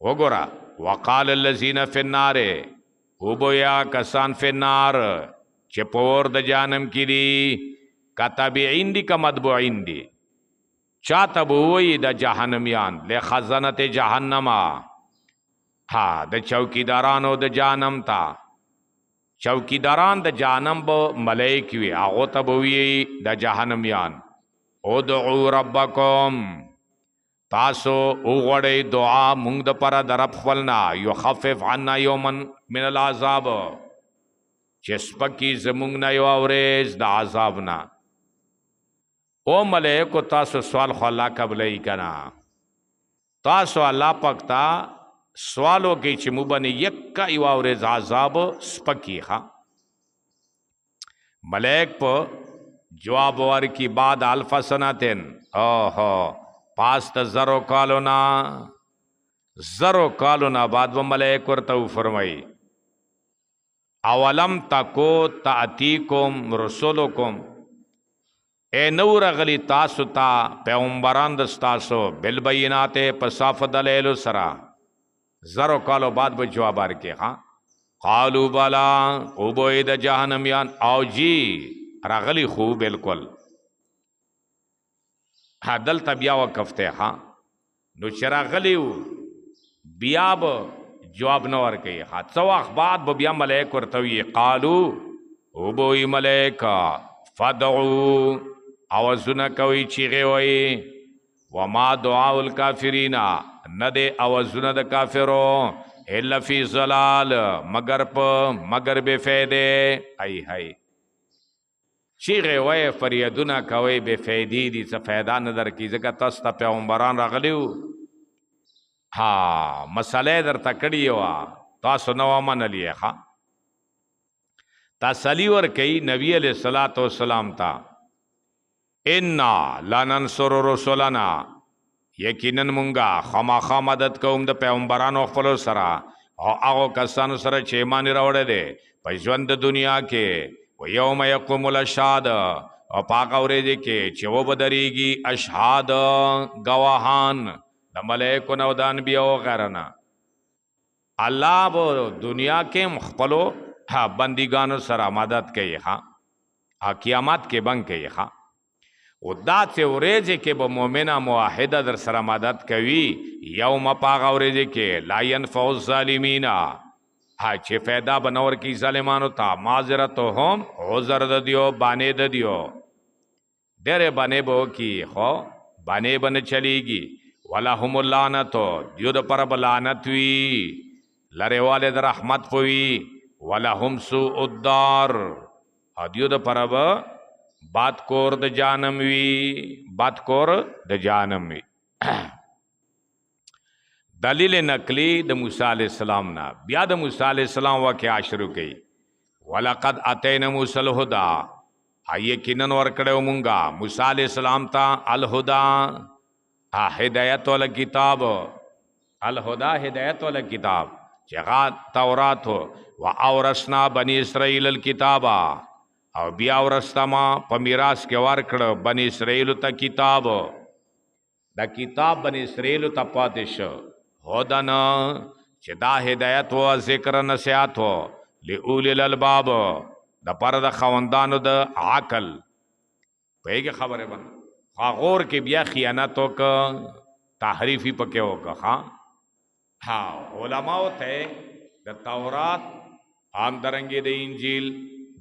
وګوره وقال الذین فی النار وبویا کسان فی النار چې په اور د جهنم کې دي که تابعین دي که متبوعین دي چاته به ووایي د جهنمیان لخزنت جهنم ها د چوکیدارانو د جهنم ته چوکیداران د جهنم به ملائک وي هغو ته به وایي د جهنمیان ادعو ربکم تاسو وغواړئ دعا مونږ دپاره د رب خپلنا یخفف عنا یوما من العذاب چې سپکي زمونږ نه یوه ورځ د عذاب نه. او ملائکو تاسو سوال خو الله قبلوي که نه؟ تاسو الله پاک ته سوال وکړئ چې موږ باندې یکه یوه ورځ عذاب سپکي ښه. ملائک په جواب ورکړي بعد الف سنتن اوهو پاس ته زرو کالونا بعد و ملائک ورته وفرمایي اولم تکو تأتیکم رسولکم اے نو راغلي تاسو ته پیغمبران د ستاسو بالبینات په صاف دلایلو سره. زرو کالو بعد به جواب ورکړي ها قالو بلا او به د جهنميان او جی راغلي خو بالکل دلته بیا وقفته ها نو چې راغلي بیا به جواب نه ورکوي ها څه وخت بعد به بیا ملائک ورته وي قالو او به وي ملائکه فدعو اوازونه کوي چیغې وایي وما دعاء الکافرین نه دی اوازونه د کافرو الا فی ضلال مگر بے فیدې ای هی چیغې وایي فریادونه کوئ بې فایدې دي څه فایده نه درکوي ځکه تاسو ته پیغمبران راغلي وو ها مسله یې درته کړې وه تاسو نه ومنلې یې ښه تسلي ورکوي نبي علیه الصلاة والسلام ته انا لننصر رسولنا یقینا مونږه خامخا مدد کوم د پیغمبرانو خپلو سره او هغو کسانو سره چې ایمان یې راوړی دی په ژوند د دنیا کې و یوم یقوم الاشهاد او په هغه ورځې کې چې وبدرېږي اشهاد ګواهان د ملایکو نه او د انبیاو وغیره نه. الله به دنیا کې خپلو بندګانو سره مدد کوي ها قیامت کې بنګ کوي ها او داسې ورځې کې به مؤمنه موحده در سره مدد کوي یوم په هغه ورځې کې لا ینفع الظالمین چې فایده به نه ورکوي ظالمانو ته معذرتهم عذر د دیو بانې د دیو ډېرې بانې به وکړي خو بانې به نه چلیږي ولهم اللعنتو دیو دپاره به لعنت وي لرېوالی د رحمت به وي ولهم سوء الدار او دیو دپاره به بد کور د جهنم وي دلیل نقلی د موسی علیہ السلام نه بیا د موسی علیہ السلام واقعا شروع کړي ولقد اتینا موسی الهدى یقینا ورکړو مونږه موسی علیہ السلام ته الهدى هدایت ول کتاب الهدى هدایت ول کتاب چې تورات و اورثنا بنی اسرائیل الکتاب او بیا ورستما په میراث کې ورکړ بنی اسرائیل ته کتاب دا کتاب بنی اسرائیل ته پاتې شو هدن چې دا هدایت و ذکر نصیحت و لأولی الالباب د پاره د خاوندانو د عقل پوهېږې خبرې باندې غور کې بیا خیانت وکړه تحریفي پکې وکړه ها علماء ته د تورات عام درنګي د انجیل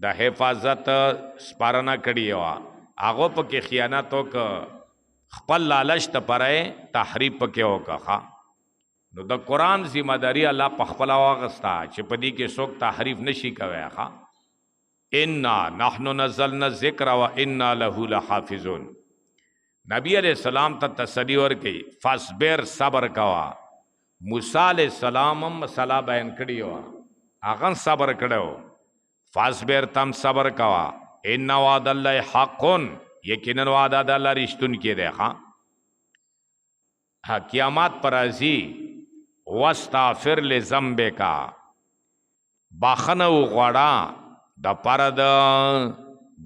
د حفاظت سپارنه کړی و هغه په کې خیانت وک خپل لالچ ته پرې تحریف پکې وکړه نو د قران ذمہ داری الله په خپل واغستا چې په دې کې څوک تحریف نشي کوي ښا انا نحنو نزلنا الذکر وانا له لحافظون نبی علیہ السلام ته تسلی ورکړي فاصبر صبر کوا موسی علیہ السلام هم مسله بیان کړی و هغه صبر کړو فاصبر تم صبر کوا ان وعد الله حق یقینا وعده د الله رښتون کې دی ها قیامت پر ازي واستغفر لذنبک بخنه غړا د پر د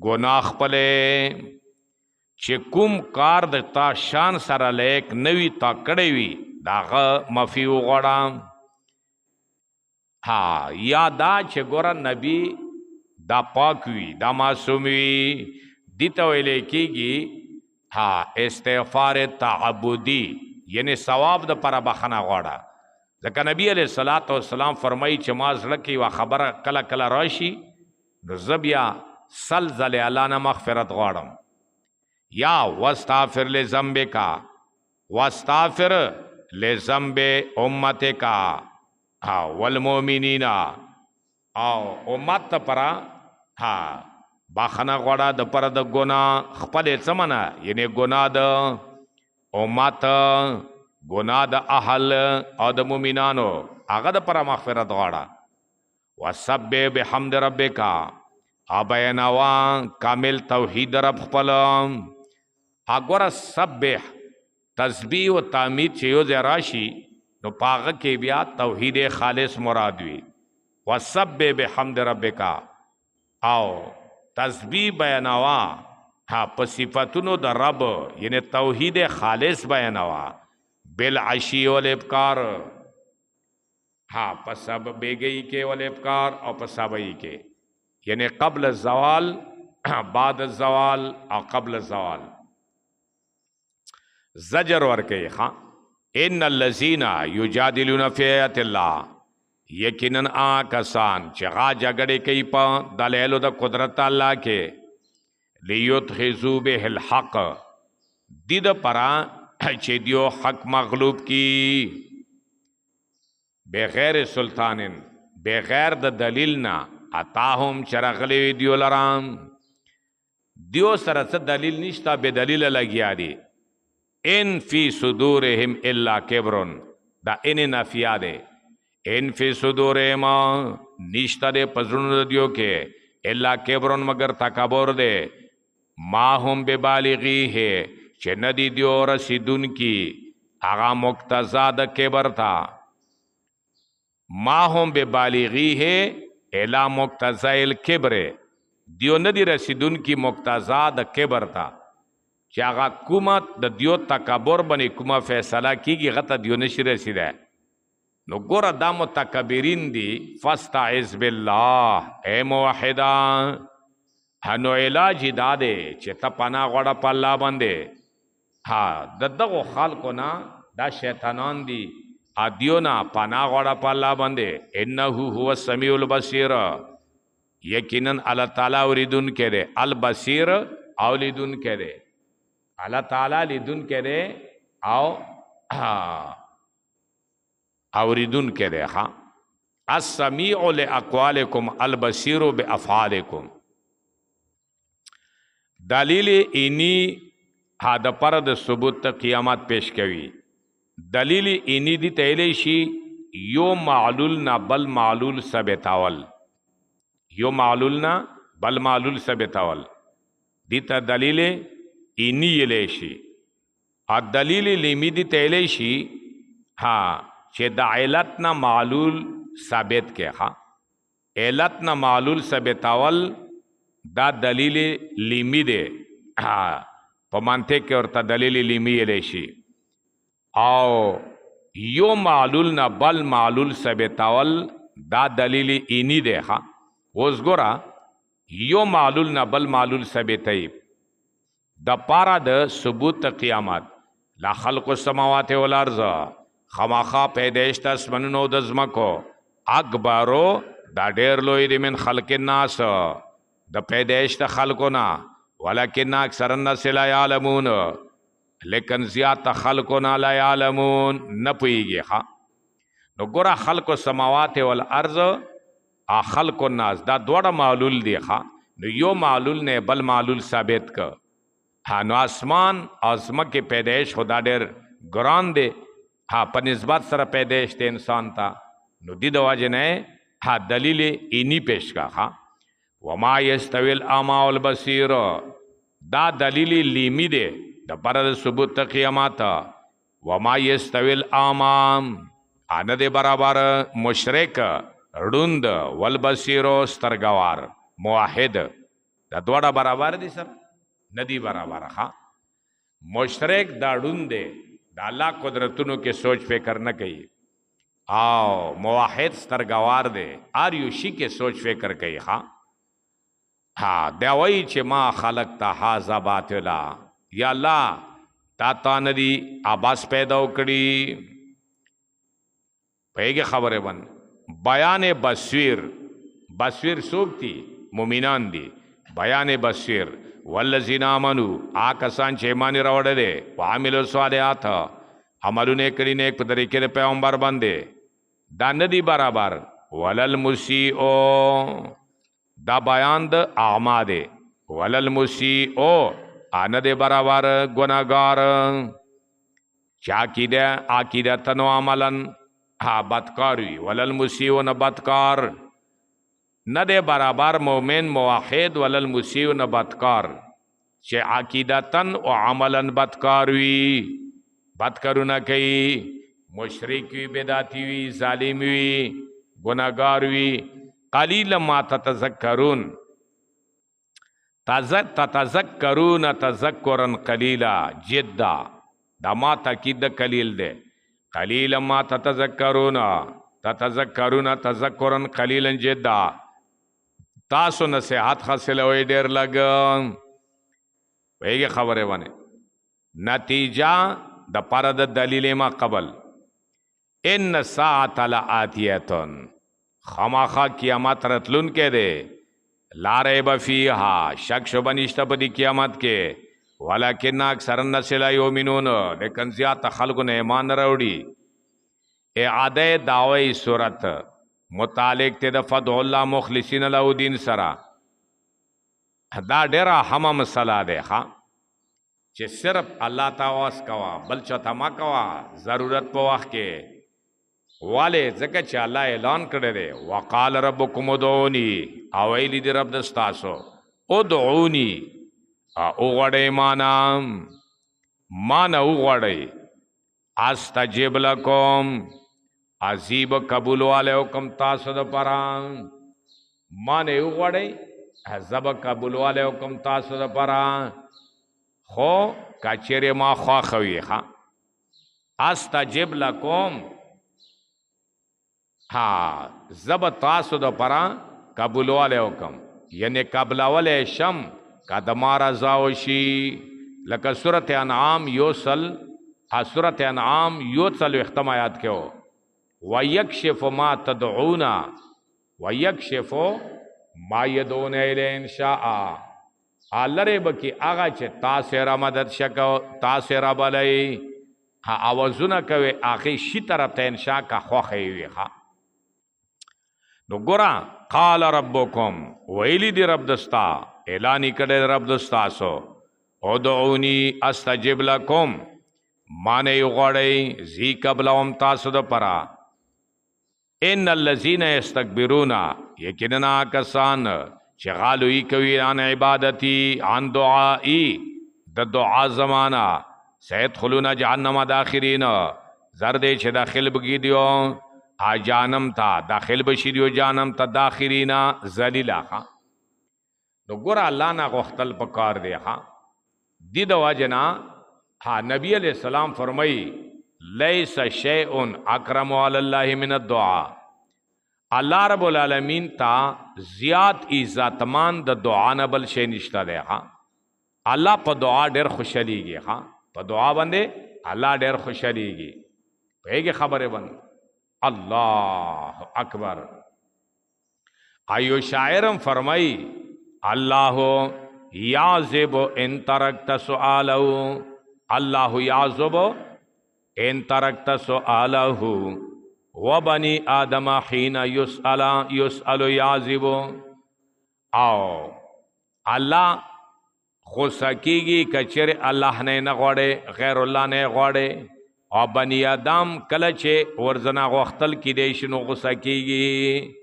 ګناه خپلې چې کوم کار د تا شان سره لیک نوی تا کړی وي داغه مفی وغړم ها یا دا چې ګور نبی دا پاک وي دا معصوم وي دته ویل کېږي ها استغفار تعبدی یعنی ثواب د پر بخنه غواړه ځکه نبی علیہ الصلوۃ والسلام فرمایي چې ما زړه کې وا خبره کله کله راشي نو زبیا سلزله الله نه مغفرت غواړم یا واستغفر لذنبک واستغفر لذنب امتک والمؤمنین او امت پر ها بخنه غواړه د پر د ګناه خپل څمنه یعنی ګناه د امت ګناه د اهل او د مؤمنانو هغه د پر مغفرت غواړه وسبح بحمد ربک ابینوا کامل توحید رب خپل اګور سبح تسبیح او تعمید چې یو ځای راشي نو پاغه کې بیا توحید خالص مراد وي وسبح بحمد ربک او تسبیح بیانوا ها په صفاتونو د رب یعنی توحید خالص بیانوا بالعشی والابکار ها په سبب بیگئی کې والابکار او په سبئی کې یعنی قبل الزوال بعد الزوال او قبل الزوال زجر ورکی خان ان الذین یجادلون فی آیات الله یقینا آکسان چې غا جګړه کوي په دلایل د قدرت الله کې لیتخذوا به الحق دید پرا چې دیو حق مغلوب کی بغیر سلطانن بغیر د دلیل نه اتاهم چرغلی دیو لرام دیو سره څه دلیل نشتا به دلیل لګیا دی ان فی صدورهم الا کبرن دا ان نافیا دی ان فی صدورهم نشتا دی پزړونو دیو کې الا کبرن مگر تکبر دی ما هم ببالغی ہے چې ندی دیو رسیدون کی هغه مقتضا د کبر تھا ما هم ببالغی ہے الا مقتضا الکبر دیو ندی رسیدون کی مقتضا د کبر تھا چې هغه کومه د دیو تکبر باندې کومه فیصله کیږي غته دیو نشي رسیده نو ګوره دا متکبرین دی فاستعذ بالله اے موحدا هنو علاج داده چې ته پناه غواړه په الله باندې ها د دغه خلکو نه دا شیطانان دي ادیونا پناه غواړه په الله باندې انه هو السمیع البصیر یقینا الله تعالی اوریدون کړي البصیر اولیدون کړي الله تعالی لیدون کړي او اوریدون کړي ها السمیع لاقوالکم البصیر بافعالکم دلیل اینی ها د پر د ثبوت قیامت پیش کوي دلیل اینی دی تیلی شي یو معلول نه بل معلول ثابتول یو معلول نه بل معلول ثابتول دی ته دلیل اینی یلی شي ا دلیل لیمی دی تیلی شي ها چې د علت نه معلول ثابت کې ها علت نه معلول ثابتول دا دلیل لیمی دی ها په منطق کې ورته دلیل لیمی یلی شي او یو معلول نه بل معلول ثابتول دا دلیل اینی دی ها اوس ګوره یو معلول نه بل معلول ثابتای د پارا د ثبوت قیامت لا خلق السماوات والارض خامخا پیدائش د اسمنونو د ځمکو اکبرو دا ډیر لوی دی من خلق الناس د پیدائش د خلقو نه ولکن اکثر الناس لا یعلمون لیکن زیات خلقو نه لا یعلمون نه پوهیږي ښا. نو ګوره خلق السماوات والارض خلق الناس دا دوړه معلول دی ښا. نو یو معلول نه بل معلول ثابت ک. نو اسمان او ځمکې پیدائش خدا ډیر ګران دی په نسبت سره پیدائش ته انسان تا. نو دی د وجه نه دلیل اینی پیش کا وما یستوی الاعمی والبصیر دا دلیل لیمی دی د پر د ثبوت قیامت. وما یستوی الاعمی ان دے برابر مشرک ړوند والبصیر سترګوار موحد دا دوړه برابر دي سر ندی برابر ښا. مشرک دا ړوند دی دا الله قدرتونو کې سوچ فکر نه کوي او موحد سترګوار دی ار یو شي کې سوچ فکر کوي ښا. دا وایي چې ما خلقت هذا باطلا یا الله تا ندی آباس پیدا وکړي پهګه خبره ون. بیان بصیر بصیر څوک دي مومنان دي. بیان بصیر والذین آمنوا آکسان چې ایمان راوړل دي وعملوا الصالحات عملونه کړي نیک په طریقې د پیغمبر باندې دا ندی برابر. ولل مسیء دا بیان د اعما دی. ولل مسیء ان دے برابر گناہگار چاکیدہ عقیدہ تنو عملن بدکاروی. ولل مسیء نہ بدکار نہ دے برابر مومن موحد ولل مسیء نہ بدکار چے عقیدتن و عملن بدکاروی بدکارو نہ کئی مشرک وی بدعتی وی ظالم وی گناہگار وی. قلیل ما تتذکرون تتذکرون تذکرن قلیلا جدا دا ما تاکید قلیل دے. قلیل ما تتذکرون تذکرن قلیلا جدا تاسو نصیحت حاصل ہوئی ډیر لگ ویگه خبره ونه نتیجہ د پر د دلیل ما قبل ان ساعت لآتیتن خامخا قیامت رتلون کے دے لا ریب فیہا شک شبہ نشتا پا دی قیامت کے ولیکن اکثر الناس لا یؤمنون لیکن زیادہ خلق نے ایمان روڑی. اعادہ دعوی صورت متعلق تے فدع اللہ مخلصین له دین سرا دا ډیره اهمه مسله ده ښا چې صرف الله تعالی کوا بل چاته ما کوا ضرورت په وخت کې والے ځکه چې الله اعلان کړی دی وقال ربکم ادعونی او ویلی دی رب دستاسو ادعونی او غړی مانا او غړی استجب لکم عزیب قبول والے حکم تاسو د پران مانے او غړی زب قبول والے حکم تاسو د پران خو کچره ما خوا خوی ها استجب لکم زب تاسو د پران قبول والے حکم یعنی قبل والے شم قدمار زاوشی لکه سورت انعام یوسل سورت انعام یوسل اختم آیات کیو وَيَكْشِفُ مَا تَدْعُونَ وَيَكْشِفُ مَا يَدْعُونَ إِلَيْهِ إِنْ شَاءَ لرے بکی آغا چه تاسے را مدد شکو تاسے را بلائی آوازونا کوئی آخی شی طرف تا انشاء کا خوخیوی نو گورا قال ربکم ویلی دی رب دستا اعلانی کڑے رب دستا سو ادعونی استجب لکم مانے یغڑی زی قبلهم تاسو دا پرا ان الذین یستکبرون یقینا کسان چغالوی کوي عن عبادتی عن دعائی د دعا زمانہ سیدخلون جہنم داخرین زردے چھ داخل بگی دیو جانم تا داخل بشی دیو جانم تا داخرین زلیلا خان نو گورا اللہ نا غختل پکار دے خان دی دوا جنا نبی علیہ السلام فرمائی لیس شیئن اکرم علی اللہ من الدعا اللہ رب العالمین تا زیاد عزتمان د دعا نبل شے نشتا دے اللہ پا دعا ډیر خوشحالی گی پا دعا بندے اللہ ډیر خوشحالی گی पेगे खबर बन अल्लाह अकबर। आयो शायरम फरमाई अल्लाह याज़िब इन तरकत सुआलहु, अल्लाह याज़िब इन तरकत सुआलहु व बनी आदम हीन युसअल याज़िब। आओ अल्लाह गुस्सा कीगी कचर अल्लाह ने न गौड़े गैरुल्लाह ने गौड़े, और बनी आदम कलचे वर्जना वख्तल की देशनो गुस्सा कीगी।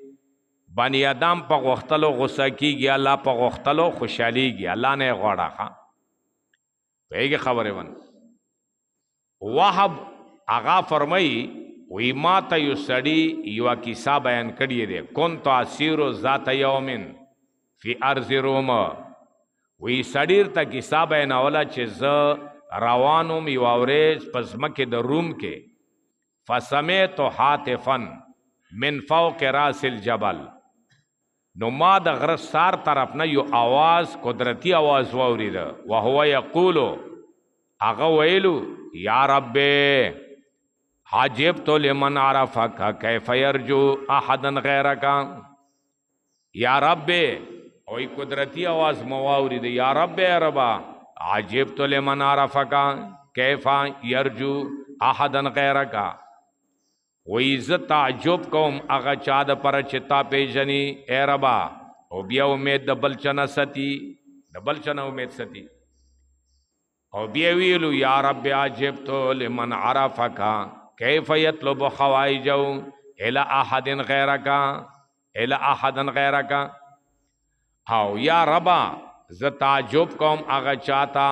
बनी आदम पर वख्तलो गुस्सा कीगी, अल्लाह पर वख्तलो खुशहाली की अल्लाह ने गौड़ा खा। तो खबर बन वाहब आगा फरमई वही माता यु सड़ी युवा किस्सा बयान करिए दे कौन तो आसिरो ज़ात यौमिन फी अर्ज़ रोम। वही सड़ीर तक किस्सा बयान वाला चीज रवानुम युवावरेज पजमके द रूम के फसमे तो हातिफन मिन फौक़ रासिल जबल। नुमा द गरसार तरफ न यु आवाज कुदरती आवाज वाउरीद वहुवा यक़ूलु आगा वैलु या रब्बे हाजिब तो लिमन आरफक कैफ यरजू अहदन गैरका। या रब्बे वही कुदरती आवाज मवाउरीद या रब्बे रबा हाजिब तो लिमन आरफका कैफा यरजू अहदन गैरका। वही इज्जत ताजुब कौम अगा चाद पर चिता पेजनी ए रबा ओ बिया उम्मीद दबल चना सती डबल चना उम्मीद सती और बिया वीलू या रब आजिब तो लिमन आरफका कैफ यतलुब खवाइजौ इला अहदिन गैरका इला अहदन गैरका। हाउ या रबा ज ताजुब कौम अगा चाता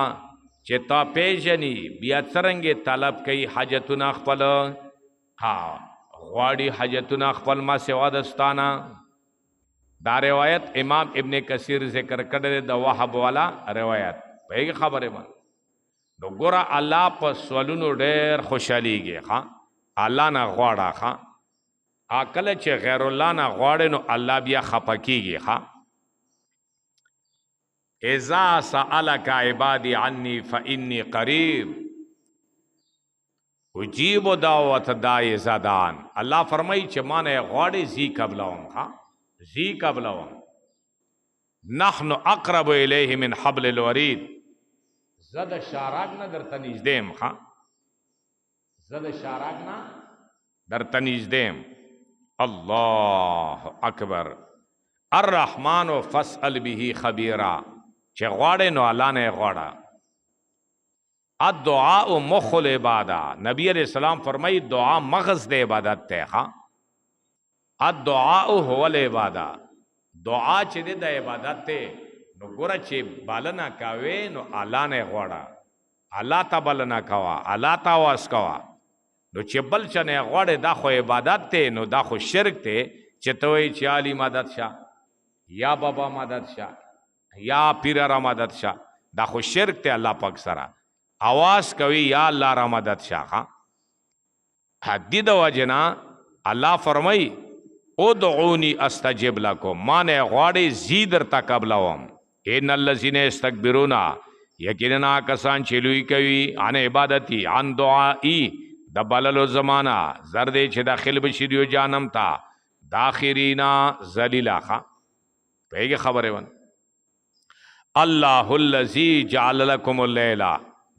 चिता पेजनी बिया सरंगे तलब कई हजतुना खपल। हाँ ख्वाड़ी हजतुना खपल मा सेवा दस्ताना। दा रिवायत इमाम इब्ने कसीर जिक्र करे द वहब वाला रिवायत पेगे खबर बन नो गोरा अल्लाह पर स्वलुनो ढेर खुशहाली गे खा अल्लाह ना ख्वाड़ा खा आकल चे गैरुल्लाह ना ख्वाड़े नो अल्लाह बिया खपकी गे खा। इज़ा सअलका इबादी अन्नी फइन्नी करीब उजीब दावत दाए ज़दान। अल्लाह फरमाई चे माने गौड़े जी कबलावम खा जी कबलावम नहनु अक़रब इलैहि मिन हब्लिल वरीद। ज़द शारागना दर तनीज देम खा ज़द शारागना दर तनीज देम। अल्लाह अकबर। अर्रहमान फस्अल बिही खबीरा चे गौड़े नो अल्लाह ने गौड़ा। अद्दुआ मुखुल इबादा नबी अलैहिस्सलाम फरमाई दुआ मगज़ दे इबादत ते खा। अद्दुआ हुवल इबादा दुआ चे दे द इबादत ते नो गोरा चे बालना कावे नो अल्लाह ने गौड़ा अल्लाह ता बालना कवा अल्लाह ता आवाज कवा नो चे बल चने गौड़े दा खो इबादत ते नो दा खो शिरक ते चितवई चे आली मदद शाह या बाबा मदद शाह या पीरा मदद शाह दा खो शिरक ते अल्लाह पाक सरा आवाज कवी या अल्लाह रा मदद शाह। हदीद वजना अल्लाह फरमाई उदऊनी अस्तजिब लकुम माने गौड़े जीदर तकबलवम इन्नल्लज़ीना यस्तकबिरूना यकीनन कसान चिलुई कवी आन इबादती आन दुआई दबललो जमाना जरदे चे दाखिल बशिरियो जानम ता दाखिरीना जलीला खा पेगे खबर वन। अल्लाहुल्लज़ी जअल लकुमुल लैला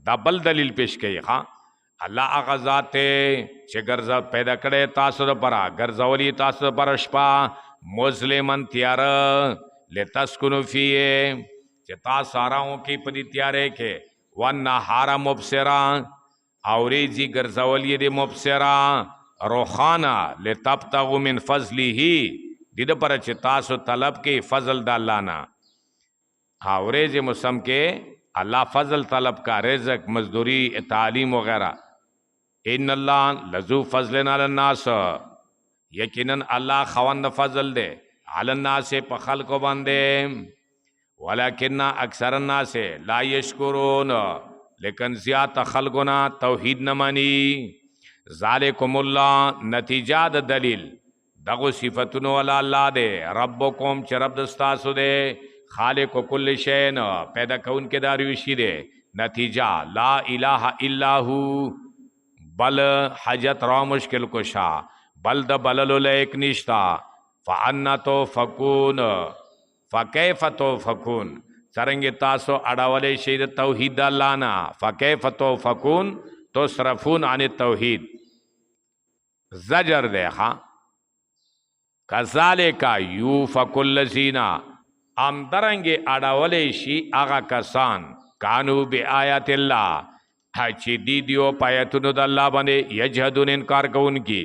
दबल दलील पेश कई खा अल्लाह आगाजाते चे गर्जा पैदा करे तासुद परा गर्जावली तासुद पर शपा मुस्लिमन त्यार ले तस्कुनु फीए चे ता साराओं की पदी त्यारे के वन नहारा मुबसिरा औरी जी गर्जावली दे मुबसिरा रोखाना ले तब्तगु मिन फजलिही दिद पर चे तासु तलब के फजल दालाना। हावरे जे मुसम के अल्लाह फजल तलब का रिज़्क़ मजदूरी तालीम वगैरह। इन्नल्लाह लज़ू फजलन अलन्नास यकीनन अल्लाह खवंद फजल दे अलन्नास पखल को बंदे वलाकिन्ना अक्सर अन्नास ला यशकुरून लेकिन ज़्यादा खलगुना तौहीद न मानी। ज़ालिकुमुल्लाह नतीजा द दलील दगो सिफतुनो वाला अल्लाह दे रब्बुकुम च रब दस्तासु दे खालिक कुल्ल शैन पैदा कौन के दारुशी दे नतीजा ला इलाहा इल्लाहु بل حاجت را مشکل کشا بل د بللو لیک نشتا فانا توفکون فکیف توفکون څرنګه تاسو اړولې شي د توحید الله نه فکیف توفکون تصرفون عن التوحید زجر دی ها کذالک یوفک الذین ام درنګ اړولې شي هغه کسان کانو بآیات الله چې دی دیو پایتونو د الله باندې یجحدون انکار کوونکی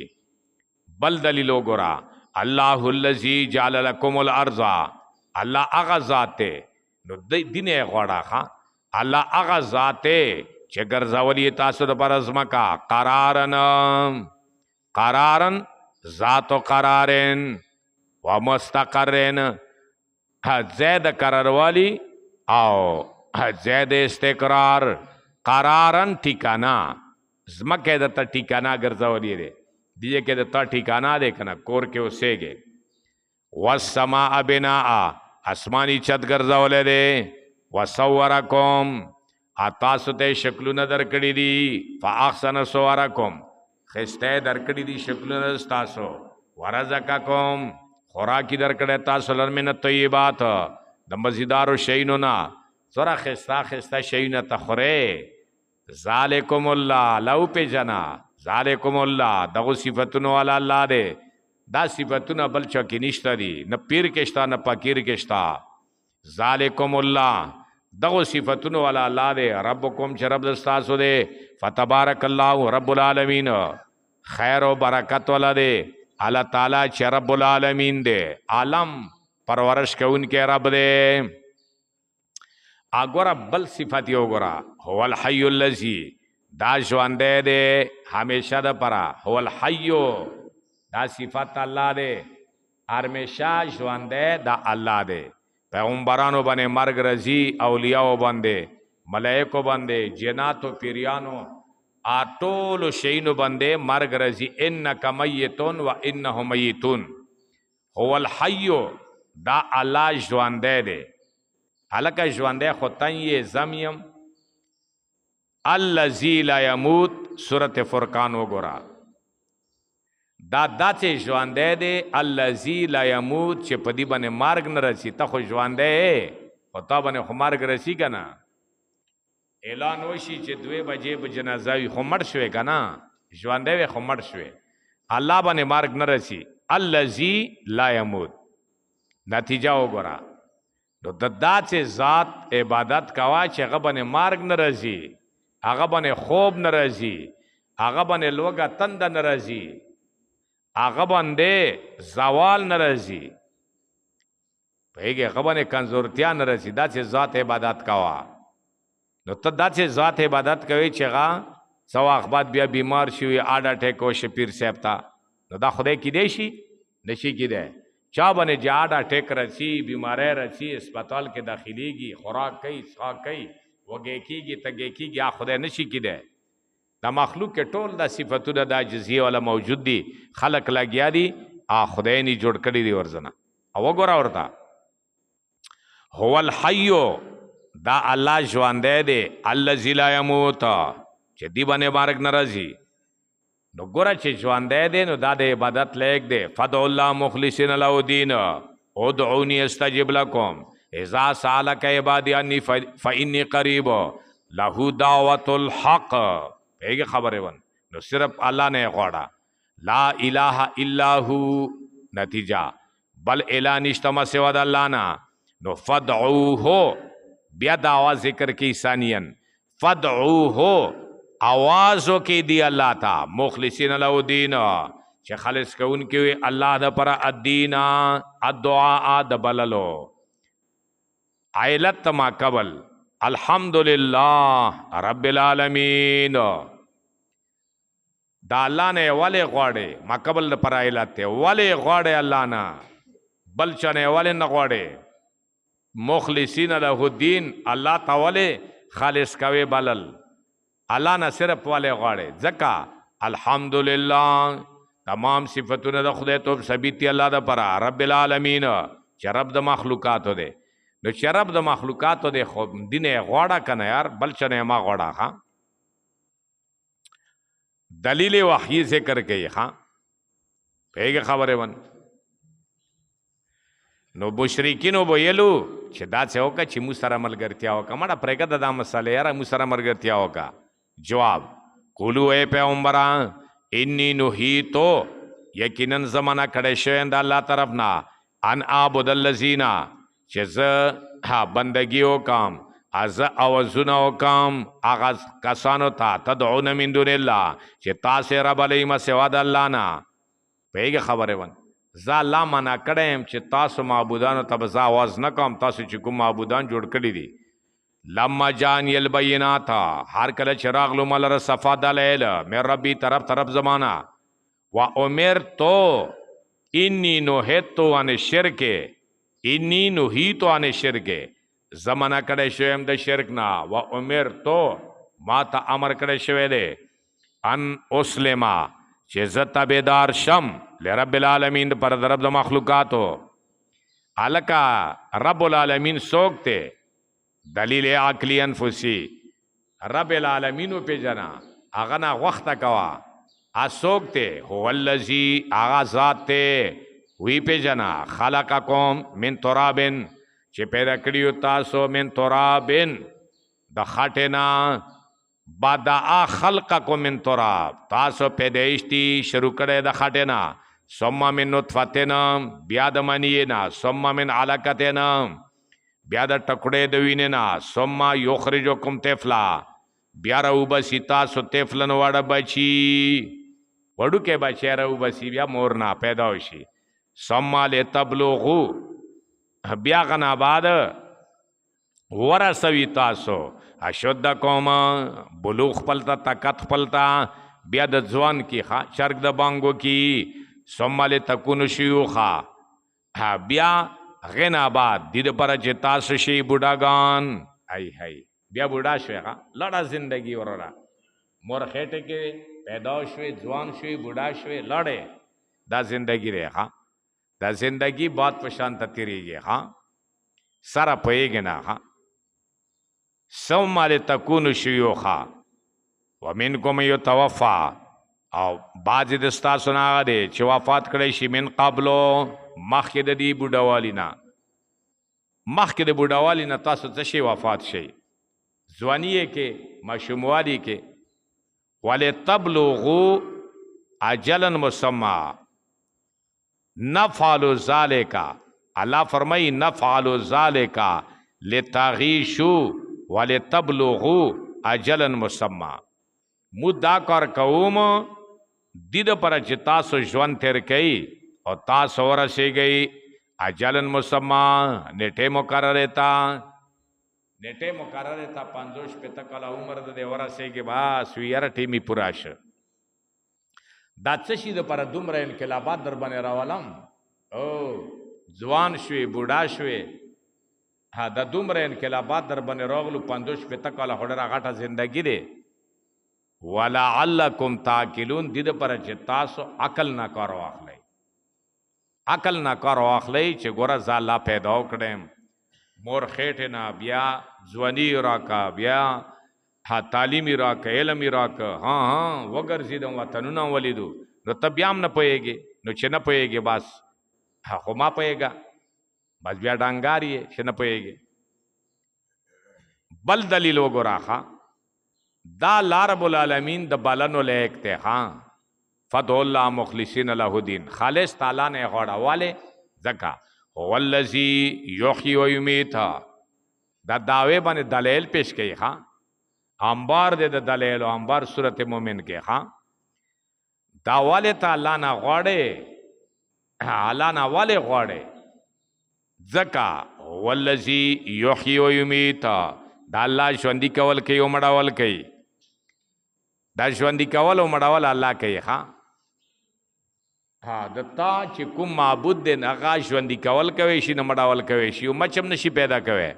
بل دلیل وګرا الله الذی جعل لكم الارض الله هغه ذات نو دینه غوړه ښا الله هغه ذات چې ګرځولې تاسو د پرزمکا قرارن ذات قرارن ومستقرن زید قرار والی او زید استقرار قرارن ټیکانا زمکه د ته ټیکانا ګرځولې دی دیجه کې د تا ټیکانا دی کنه کور کې اوسېږي والسماء بناء اسمانی چت ګرځولې دی وصورکم تاسو ته شکلونه درکړي دي فاحسن صورکم خسته درکړي دي شکلونه تاسو ورزقکم خوراکي درکړه تاسو لرمنه طیبات د مزیدارو شینو نا سره خسته شینه تخره ذالکم الله لو په جنا ذالکم الله دغه صفاتونو والا الله دے دا صفاتونه بل چا کې نشته دي نه پیر کې شته نه فقیر کې شته ذالکم الله دغه صفاتونو والا الله دے ربکم چې رب تاسو دے فتبارک الله رب العالمین خیر او برکت والا دے الله تعالی چې رب العالمین دے عالم پرورش کوونکې رب دے اګورا بل صفات یو ګورا هو الحی الذی دا ژوندې دے همیشه د پرا هو الحی دا صفات الله دے همیشه ژوندې دا الله دے پیغمبرانو باندې مرګ رضی اولیاء باندې ملائکو باندې جنات او پیرانو اټول شینو باندې مرګ رضی انک میتون و انهم میتون هو الحی دا الله ژوندې دے الکه ژوندې خو تن زمیم الذی لا یموت سورۃ فرقان وګورا دا داسې ژوندې دی الذی لا یموت چې په دې باندې مرګ نه رسی ته خو ژوندې او تا باندې خو مرګ رسی کنه اعلان وشي چې 2 بجې په جنازه وي خو مړ شوې کنه ژوندې وي خو مړ شوې الله باندې مرګ نه رسی الذی لا یموت نتیجه وګورا نو د داسې ذات عبادت کوا چې هغه باندې مرګ نه رسی هغه باندې خوب ناراضي هغه باندې لوګه تند ناراضي هغه باندې زوال ناراضي پهګه هغه باندې کمزورتیا ناراضي دا چې ذات عبادت کوا نو ته دا چې ذات عبادت کوي چې هغه سو اخبات بیا بیمار شوی اډا ټیکو شپیر صاحب تا نو دا خدای کې دی شي نشي کې دی چا باندې جاډا ټیک رسی بیماری رسی اسپیټال کې داخليږي خوراک کوي څا کوي وګی کیږي تګی کیږي خدای نشي کیده دا مخلوق کې ټول دا صفاتونه دا جزئیه ولا موجود دي خلق لګیا دي خدای نه جوړ کړی دی ورزنه او وګوره ورته هو الحی دا الله ژوندې دی الذی لا یموت چې دی باندې بارک ناراضي نو ګوره چې ژوندې دی نو دا د عبادت لایق دی فدع الله مخلصین له الدین ادعونی استجب لكم اذا سالک عبادی انی فانی قریب له دعوت الحق پیغه خبره ون نو صرف الله نه غواړه لا اله الا هو نتیجه بل اله نشته سوا د الله نه نو فدعوه بیا د आवाज ذکر کی ثانیاً فدعوه आवाजو کی دی الله تا مخلصین له الدین چې خالص کون کی الله د پر الدین الدعاء د بللو عائلت ما قبل الحمدللہ رب العالمین دا اللہ نے والے غواڑے ما قبل پر عائلت تے والے غواڑے اللہ نا بل چنے والے نہ غواڑے مخلصین له الدین اللہ تعالی خالص کوي بلل اللہ نہ صرف والے غواڑے زکا الحمدللہ تمام صفتونه د خدای توب ثبیت الله د پر رب العالمین چې رب د مخلوقات دے نو چې رب د مخلوقاتو دی خو دینه غواړه کنه یار بل چنه ما غواړه ها دلیل وحی ذکر کوي. ها پیګه خبره ون نو مشرکین ویلو چې دا څه وکړه چې موږ سره ملګرتیا وکړه. مړه پرېږده دا مسله یاره، موږ سره ملګرتیا وکړه. جواب قولو اے پیغمبران انی نهیتو یقینا زمانہ کړه شوی د الله طرف نه ان اعبد الذین چې زه بندگی وکم از اوزونه وکم هغه کسانو ته تدعون من دون الله چې تاسو رب علیهم سوا د الله نه. پیګه خبره ون زه الله معنا کړم چې تاسو معبودانو ته به زه آواز نه کوم، تاسو چې کوم معبودان جوړ کړي دي. لما جانی البینات هر کله چې راغلو ملره صفا دلیل مې ربي طرف زمانہ و امرتو انی نهیتو عن شرک انی نهیتو عن شرک زمانہ کړه شویم د شرک نه. و امرتو ما ته امر کړه شوی دی ان اسلما چې زه تابعدار شم لرب العالمین پر رب د مخلوقاتو. الکا رب العالمین څوک ته؟ دلیل عقلی انفسی رب العالمین په جنا هغه نه وخت کوا اسوک ته هو الذی هغه ذات ته وی په جنا خلقکم من ترابن چې پیدا کړیو تاسو من ترابن د خټینا بدا خلقکم من تراب تاسو پیدایشتي شروع کړه د خټینا ثم من نطفتنا بیا د منینا ثم من علقتنا بیا د ټکړې د وینینا ثم یخرجکم طفلا بیا راو بسی تاسو طفلن وړ بچی وړو کې بچی راو بسی بیا مورنا پیدا وشي. ثم لتبلغو بیا غنا بعد ورسوي تاسو اشدکم بلوغ پلتا طاقت پلتا بیا د ځوان کی چرګ د بانګو کی. ثم لتكونوا شيوخا بیا غنا بعد د پر چې تاسو شي بوډاګان. ای هی بیا بوډا شوی لړا زندگی وررا مور خېټه کې پیدا شوی ځوان شوی بوډا شوی لړې دا زندگی ری دا زندگی بہت پشان تیریږي سره پوهیږي نه. ثم لتكونوا شيوخا ومنكم يتوفى او بعض د ستاسو نه دی چې وفات کړی شي من قبلو مخکې د دې بوډاوالي نه. مخکې د بوډاوالي نه تاسو څه شي وفات شي ځواني کې ماشوموالي کې. ولتبلغوا اجلا مسمى نفعل ذلك الله فرمای نفعل ذلك لتغیشوا ولتبلغوا اجلا مسمى مدا کار کوم دید پر چې تاسو ژوند تیر کئ او تاسو ورسیږئ اجلن مسمى نیټه مقرره تا 50 پته کاله عمر د ورسیږي بس ویره ټیمی پوراش. دا څه شي د پر دومره انقلابات در باندې راولم او ځوان شوي بوډا شوي دا دومره انقلابات در باندې راغلو 50 پته کاله هډره غټه زندگی دی. ولعلکم تاکلون دید پر چې تاسو عقل نه کار واخلئ عقل نه کار واخلئ چې ګوره زه الله پیدا وکړم مور خېټې نه بیا ځواني راکا بیا تعلیمي راکا علمي راکا وګرځېدم وطنونه ولیدو نو ته بیا هم نه پوهېږې نو چې نه پوهېږې بس خو ما پوهېږه بس بیا ډانګار یې چې نه پوهېږې. بل دلیل وګوره دا لا رب العالمین د بلنو لیک ته فدعوا الله مخلصین له الدین خالص تعالی نه غوړواله ځکه هو الذی یحیی و یمیت دا دعوی باندې دلیل پیش کړي انبار د دلیل او انبار سورته مومن کې دا والے تعالی نه غوړې اعلی نه والے غوړې ځکه هو الذی یحیی و یمیت دا الله ژوندي کول کوي او مړول کوي. دا ژوندي کول او مړول الله کوي. د تا چې کوم معبود دی هغه ژوندي کول کوي شي نه مړول کوي شي او مچم نشي پیدا کوي.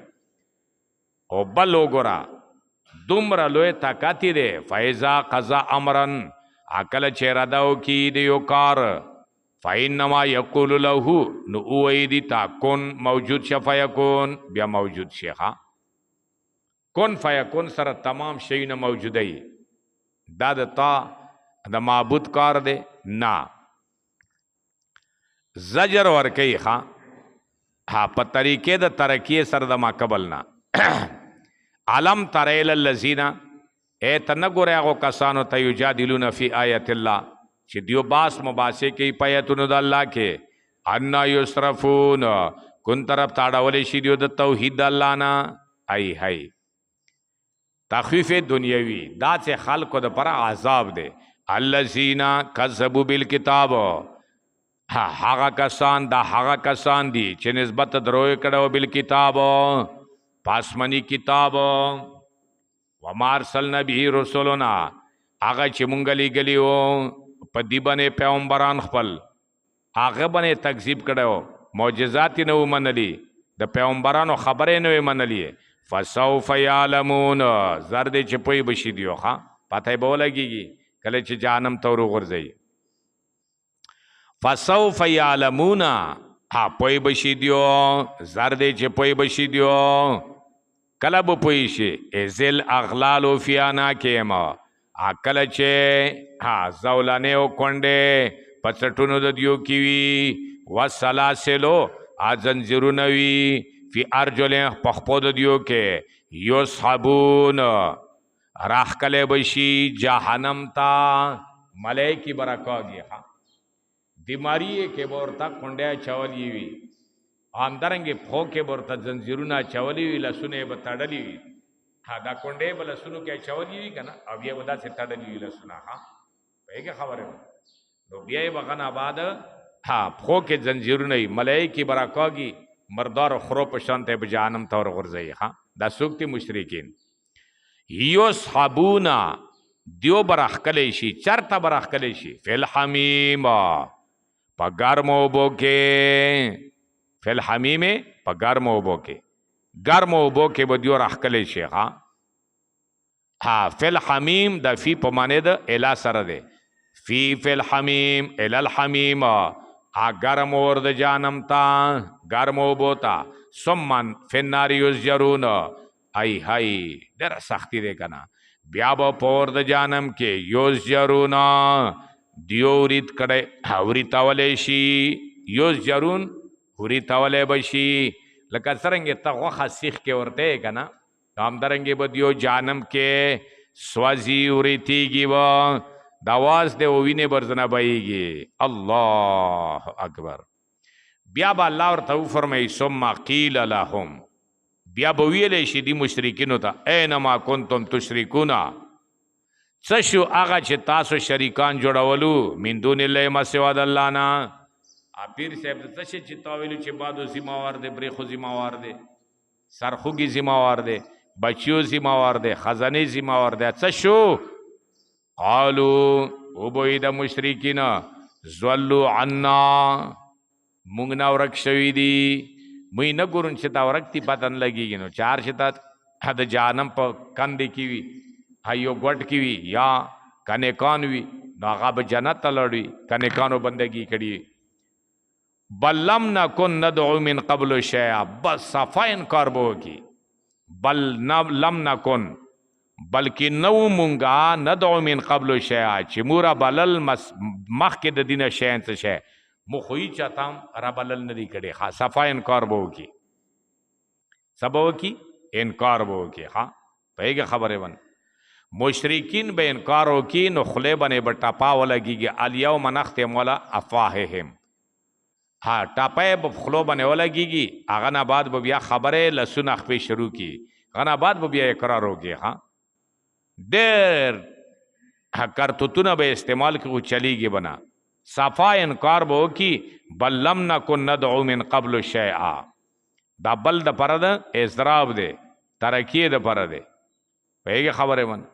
او بل وګوره دومره لوی طاقت دی فایزا قضا امرن عقل چې اراده وکړي د یو کار فإنما یقول له نو اویدی تا کن موجود شفیکون بیا موجود شي. کن فیکون سره تمام شیونه موجوده دا د تا د معبود کار دی نه. زجر ورکی ها په طریقې د ترقیې سره د ما قبل نه. علم تر الی الذین ته نه ګورې هغو کسانو ته یجادلون فی آیت الله چې دیو باس مباسې کوي په آیتونو د الله کې. انا یصرفون کون طرف ته اړولی شي دیو د توحید د الله نه. ای هی تخفیف دنیوي دا چې خلکو د پر عذاب دی. الذین کذبوا بالکتاب هغه کسان دا هغه کسان دي چې نسبت دروي کړو بالکتاب پاسمنی کتاب. وما ارسلنا به رسولنا هغه چې مونږ لېږلي په دې باندې پیغمبران خپل هغه باندې تکذیب کړو معجزات نه ومنلي د پیغمبرانو خبرې نه ومنلي. فسوف یعلمون زر دې چې پوی بشي دیو ښه پته به ولګېږي کله چې جهنم ته وروغورځوي. فسوف یعلمون پوی بشي دیو زر دې چې پوی بشي دیو کله به پوی شي. ازل اغلال فی عناقهم کله چې زولانې او کونډې په څټونو د دیو کې وي. وسلاسلو زنځیرونه وي فی ارجلهم په خپو د دیو کې. یسحبون راښکلی بشي جهنم ته ملایکې به راکاږي. بیماری کې به ورته کونډې اچولي وي همدارنګې پښو کې به ورته زنځیرونه اچولي وي لاسونه یې به تړلي وي. دا کونډې به لاسونو کې اچولي وي که نه او بیا به داسې تړلي وي لاسونه. پوهېږې خبرې نو بیا یې به غن آباد پښو کې زنځیرونه وي ملایکې به راکاږي مردار خرو په شان ته به جهنم ته ورغورځوي. دا څوک دي مشرکین. یسحبون دیو به راښکلی شي چرته به راښکلی شي فی الحمیم په ګرمو اوبو کې. فی الحمیم په ګرمو اوبو کې ګرمو اوبو کې به دیو راښکلی شي. فی الحمیم د فی په معنی د اله سره دی. فی الحمیم الی الحمیم گرم اور د جانم تا گرم اوبو تا. ثم فی النار یسجرون ای هی ډېره سختی دی که نه. بیا به په اور د جانم کې یسجرون دیو وریتولی شي. یسجرون وریتولی به شي لکه څرنګې ته غوښه سیخ کې ورته یې که نه همدارنګې به دیو جانم کې سوځي وریتېږي به د اواز دی و وینې برزنه بهیږي. الله اکبر. بیا به الله ورته وفرمایي ثم قیل لهم بیا به ویلی شي دي مشرکینو ته اینما کنتم تشرکون څه شو هغه چې تاسو شریکان جوړولو من دون الله ما سوا د الله نه. پیر صاحب څه شي چې تا ویلو چې بادو ذمہوار دی بریښو ذمہوار دی سرخوږي ذمہوار دی بچیو ذمہوار دی خزانې ذمہوار دی څه شو. قالو وبوی د مشرکین زولو عنا مونږ نه ورک شوي دي موږ نه ګورو چې تا ورک دي پته نه لګېږي. نو چار چې تا د جهنم په کندې کې وي یو ګوټ کې وي یا کنیکان وي نو هغه به جنت ته لاړ وي کنیکانو بندګي کړي. بل لم نکن ندعو من قبل شیئا بس صفا انکار به وکړي. بل لم نکن بلکې نو مونږه ندعو من قبل شیئا چې مو را بلل مخکې د دینه شیان څه شی مو خو هېچ چاته هم را بلل نه دي کړي. صفا انکار به وکړي. څه به وکړي انکار به وکړي. پوهېږې خبرې ون مشرکین به انکار وکړي نو خولې باندې به ټپا ولګېږي. الیوم نختم علی افواههم ټاپی به خولو باندې ولګېږي هغه نه بعد به بیا خبرې لسونه خپې شروع کړي هغه نه بعد به بیا اقرار وکړي. ډېر کرتوتونه به استعمال کړي خو چلیږي به نه. صفا انکار به وکړي بل لم نکن ندعو من قبل شیئا دا بل د پاره ده اضراب دی ترقیې د پاره دی. پوهېږې خبرې من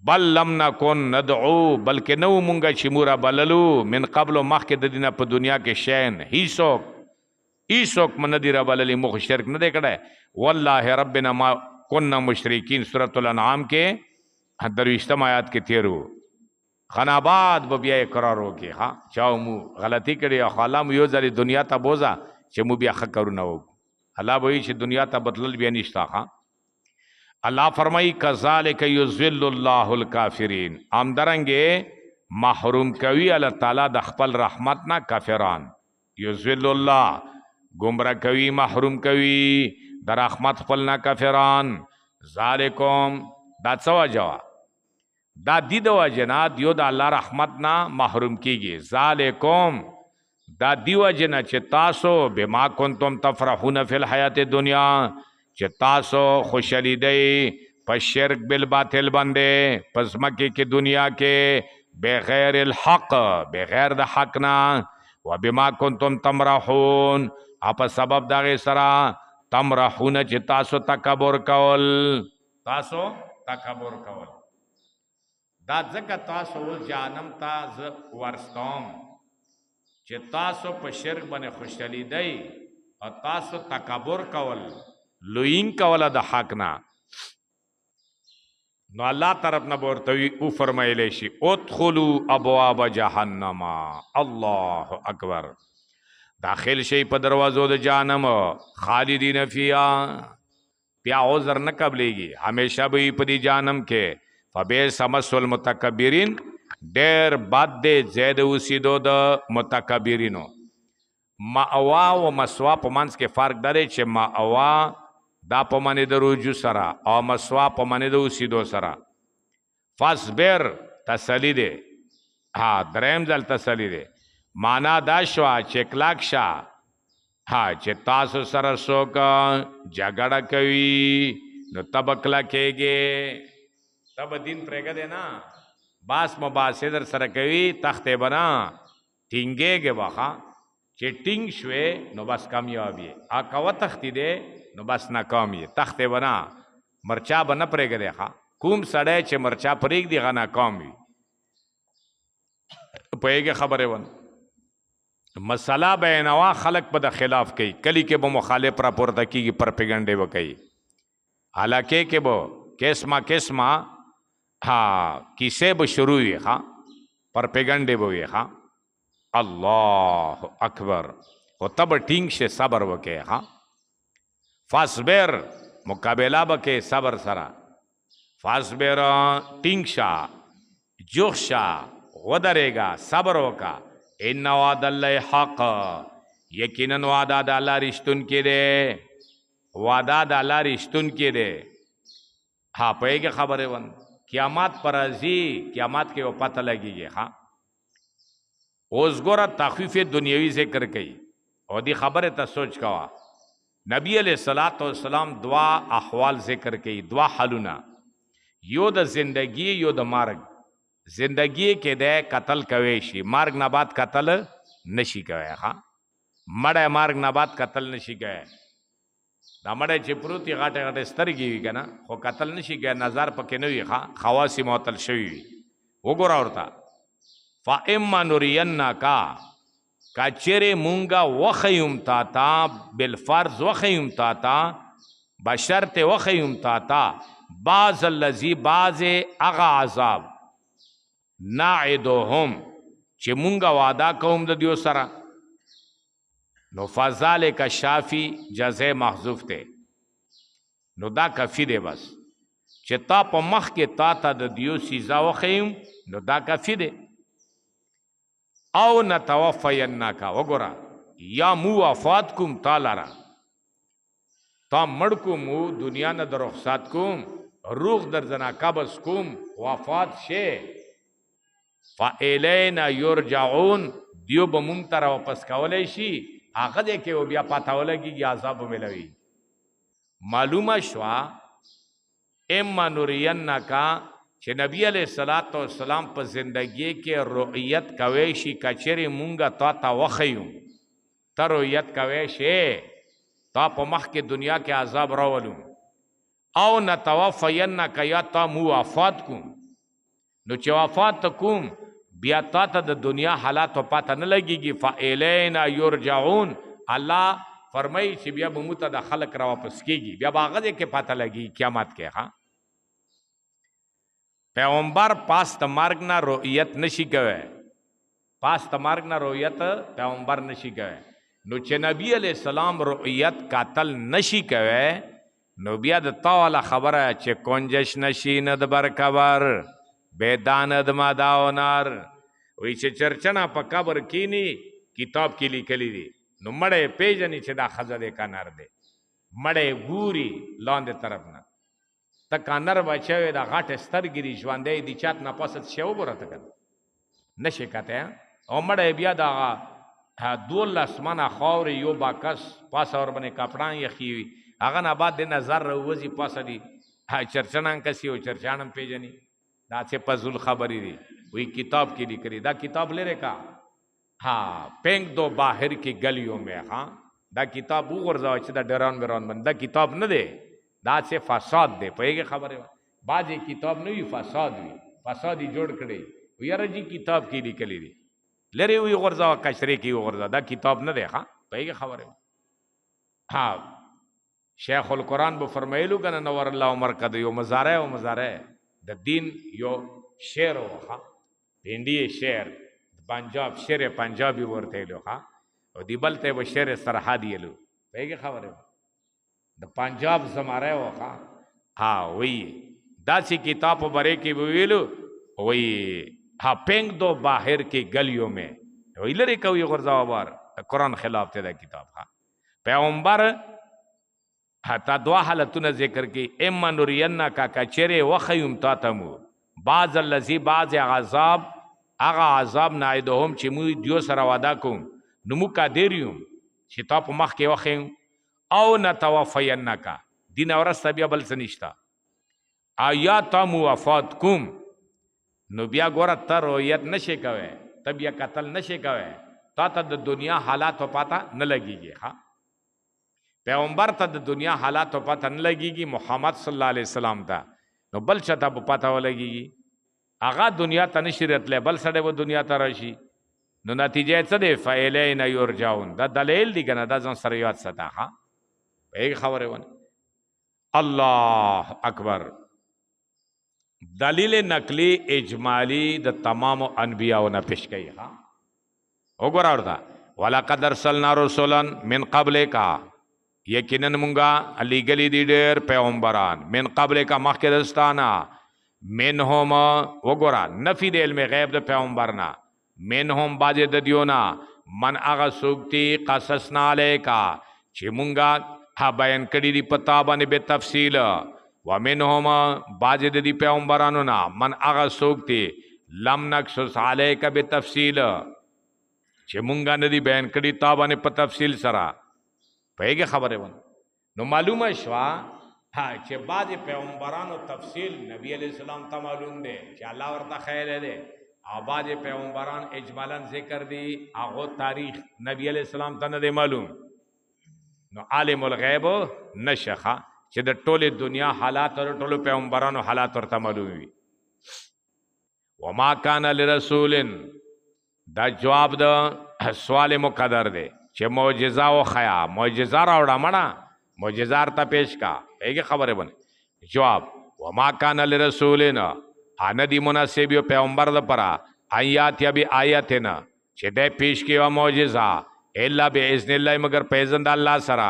بل لم نکن ندعو بلکې نو مونږه چې مو را بللو من قبل مخکې د دینه په دنیا کې شین هیڅوک مو نه دي را بللي مو خو شرک نه دی کړی. والله ربنا ما کنا مشرکین سورة الانعام کې 23 آیات کې تیرو. خناباد به بیا اقرار وکړي چا مو غلطي کړې او الله مو یو ځلې دنیا ته بوځه چې مو بیا ښه کارونه وکړو. الله به وایي چې دنیا ته بدلل بیا نشته. अल्लाह फरमाई कज़ालिक युज़िल्लुल्लाहुल काफिरीन, आमदरंगे महरूम कवी अल्लाह ताला द खपल रहमत ना काफिरान। युज़िल्लुल्लाह गुमरा कवी महरूम कवी द रहमत खपल ना काफिरान। ज़ालिकुम दा څه वजवा دا دی د وجنا دیو د الله رحمت نه محروم کیږي। ذالکم دا دی وجنا چې تاسو بما کنتم تفرحون فی الحیات الدنیا، چې تاسو خوشالی دی په شرک بالباطل باندې پس مکه کې دنیا کې بغیر الحق بغیر د حق نه، و بما کنتم تمرحون اپ سبب دغه سره تمرحون چې تاسو تکبر کول، تاسو تکبر کول دا ځکه تاسو جانم تا ز ورستوم چې تاسو په شرک باندې خوشحالي دی او تاسو تکبر کول لوین کول د حق نه، نو الله طرف نه ورته او فرمایلی شي ادخلوا ابواب جهنم، الله اکبر، داخل شي په دروازو د جهنم، خالدین فیها، بیا عذر نه قبلېږي، همیشه به په دې جهنم کې، فبئس مثوى المتکبرین، ډېر بد دی ځای د اوسېدو د متکبرینو۔ مأوا و مسوا په منځ کې فرق دی چې مأوا دا په معنی د رجوع سره او مسوا په معنی د اوسېدو سره۔ فاصبر تسلی دی، ها دریم ځل تسلی دی، معنا دا شوه چې کلک شه، ها چې تاسو سره څوک جګړه کوي نو ته به کلکېږې، تب دین پرېږه دی نه، باس مباحثې در سره کوي تختې به نه ټینګېږې به ښه، چې ټینګ شوې نو بس کامیاب یې، ا که وتښتې دی نو بس ناکام یې، تختې به نه، مرچا به نه پرېږه دی ښه، کوم سړی چې مرچا پرېږدي هغه ناکام وي، پوهېږې خبرې ون مسله بیانوه خلک به د خلاف کوي، کلی کې به مخالف راپورته کېږي، پرپیګنډې به کوي، علاقې کې به قسمه قسمه ها کیسې به شروع وي ښه، پرپیګنډې به وي ښه، الله اکبر، خو ته به ټینګ شې صبر وکړې ښه، فاصبر مقابله به کې صبر سره، فاصبر ټینګ شه، جوخ شه، ودرېږه، صبر وکړه، ان وعد الله حق، یقینا وعده د الله رښتونکی دی، وعده د الله رښتونکی دی، ها پوهېږې خبرې ون قیامت پر راځي، قیامت کې به پته لګېږي ښه، اوس ګوره تخفیف دنیوي ذکر کوي او دې خبرې ته سوچ کوه، نبی علیہ الصلوۃ والسلام دوا احوال ذکر کوي، دوا حالونه، یو د زندگی یو د مرګ، زندگی کې د قتل کوي شي، مرګ نه بعد قتل نشي کوي ښه، مړی مرګ نه بعد قتل نشي کوي، دا مړی چې پروتي غاټه غاټه سترګې وي که نه خو قتل نشي کوي، نظر پکې نه وي ښه، خواص یې معطل شوي وي، وګوره ورته فاما نرینک، که چیرې مونږه وښیم تا ته بالفرض وښیم تا ته بشرط وښیم تا ته بعض الذي بعضې هغه عذاب نعدهم چې مونږه وعده کوم د دیو سره، نو فذلک شافی جزای محذوف ته، نو دا کافی دی بس چې تا په مخ کې تا ته د دیو سیزا وښیم نو دا کافی دی، او نتوفینک، وګوره یا مو وفات کوم تا لره، تا مړ کوم دنیا نه د رخصت کوم، روح در زنا قبض کوم، وفات شي، فالینا یرجعون، دیو به مونږ ته راواپس کولی شي، هغه دی کې بیا پته ولګېږي عذاب ملوي، معلومه شوه اما نرینک چې نبی علیہ الصلوۃ والسلام په زندگی کې رؤیت کوي شي، کچېرې مونږه تا ته وښیو، ته رؤیت کوي شي، تا په مخ کې دنیا کې عذاب راولو، او نتوفینک، یا تا مو وفات کوم، نو چې وفات کوم بیا تا ته د دنیا حالات و پته نه لګېږي، فالینا یرجعون، الله فرمایي چې بیا به موږ ته د خلک را واپس کېږي، بیا به هغه ځای کې پته لګېږي قیامت کې ښه، پیغمبر پاس د مرګ نه رؤیت نشي کوی، پاس د مرګ نه رؤیت پیغمبر نشي کوی، نو چې نبی علیہ السلام رؤیت قاتل نشي کوی نو بیا د تا والا خبره چې کنجش نشي نه د برکبر بیدانه د مادا و نار وی چې چرچنا په قبر کینی کتاب کې لیکلی دی نو مړی پیژني چې دا ښځه دی که نر دی مړی ګوري لاندې طرف نه ته که نر بچی وی د غټې سترګې دي ژوندی دي چات نه پاسه څه وګوره ته کنه نشي کتی او مړی بیا دغه 12 منه خاورې یو باکس پاسه ورباندې کپړان یخي وي هغه نه بعد د نظر راوځي پاسه دي چرچنان کسي او چرچان هم پیژني دا څه فضول خبرې دي وی کتاب کې لیکلي دا کتاب لري کا ها پینک دو باہر کی گلیوں میں ها دا کتاب وګورځو چې دا ډران بران باندې دا کتاب نه دی دا څه فساد دی په خبره بعضې کتاب نه وي فساد وي فساد یې جوړ کړی یاره جی کتاب کې لیکلی دی لرې وي غورځوه کشرې کې وغورځوه دا کتاب نه دی ښه په خبره ها شیخ القرآن به فرمایلو که نه نور الله عمر که د یو مزاره او مزاره د دین یو شعر و ښه هندي شعر پنجاب شعر پنجابي ورته ویلو ښه او دی بل ته به شعر سرحدي ویلو په خبره د پنجاب زماره و ښه ها وی داسې کتاب په باره کې به ویلو وی ها پینک دو باہر کی گلیوں میں وی لري کوي غرزاو بار قرآن خلاف ته دا کتاب ها پیغمبر حتی دوا حالتونه ذکر کی اما نورینا کا کچره وخیم تاتمو بعض الذی بعض عذاب اغا عذاب نایدهم چې مو دیو سره وعده کوم نو مو کا دیریوم چې تا په مخ کې وخیم او نتوفینک دین اورسته بیا بل څه نشتا آیات موافات کوم نو بیا ګوره ته رویت نشي کوي ته بیا قتل نشي کوي تا ته د دنیا حالات پاته نه لګیږي ها پیغمبر ته د دنیا حالات پاته نه لګیږي محمد صلی الله علیه وسلم ته نو بل چاته په پاته ولګیږي هغه دنیا ته نشي راتلی بل سړی به دنیا ته راشي نو نتیجه څه دی فالینا یرجعون دا دلیل دی کنه دا ځان سره یاد ساته ها په خبره ونه الله اکبر دلیل نقلی اجمالی د تمام انبیاء نه پیش کړي ها وګوره ورته ولقد ارسلنا رسلا من قبلک یقینا مونږه علی گلی دی ډېر پیغمبران من قبلک مخکې دستانه منهم وګوره نفی د علم غیب د پیغمبرنا منهم باز د دیونا من هغه سوکتی قصصنا علیکا چې مونږه ها بیان کړي دی پتا باندې به تفصیل ومنهم باز د دی پیغمبرانو نا من هغه سوکتی لم نقصص علیک بتفصیل چې مونږه ندی بیان کړي تا باندې په تفصیل سره په خبره ونه نو معلومه شوا ها چې بعض پیغمبرانو تفصیل نبی علیہ السلام ته معلوم دی چې الله ورته خیر دی او بعض پیغمبران اجمالا ذکر دی هغه تاریخ نبی علیہ السلام ته نه دی معلوم نو عالم الغیب نشخه چې د ټوله دنیا حالات او ټولو پیغمبرانو حالات ورته معلوم وي وما کان لرسول دا جواب د سوال مقدر دی چې معجزه او خیا معجزه راوړه مړه معجزه ارته پیش کا هغه خبره بنه جواب وما کان لرسول ان دی مناسب یو پیغمبر د پرا آیات یا بی آیاتنا چې د پیش کیو معجزه الا باذن الله مگر پیزند الله سره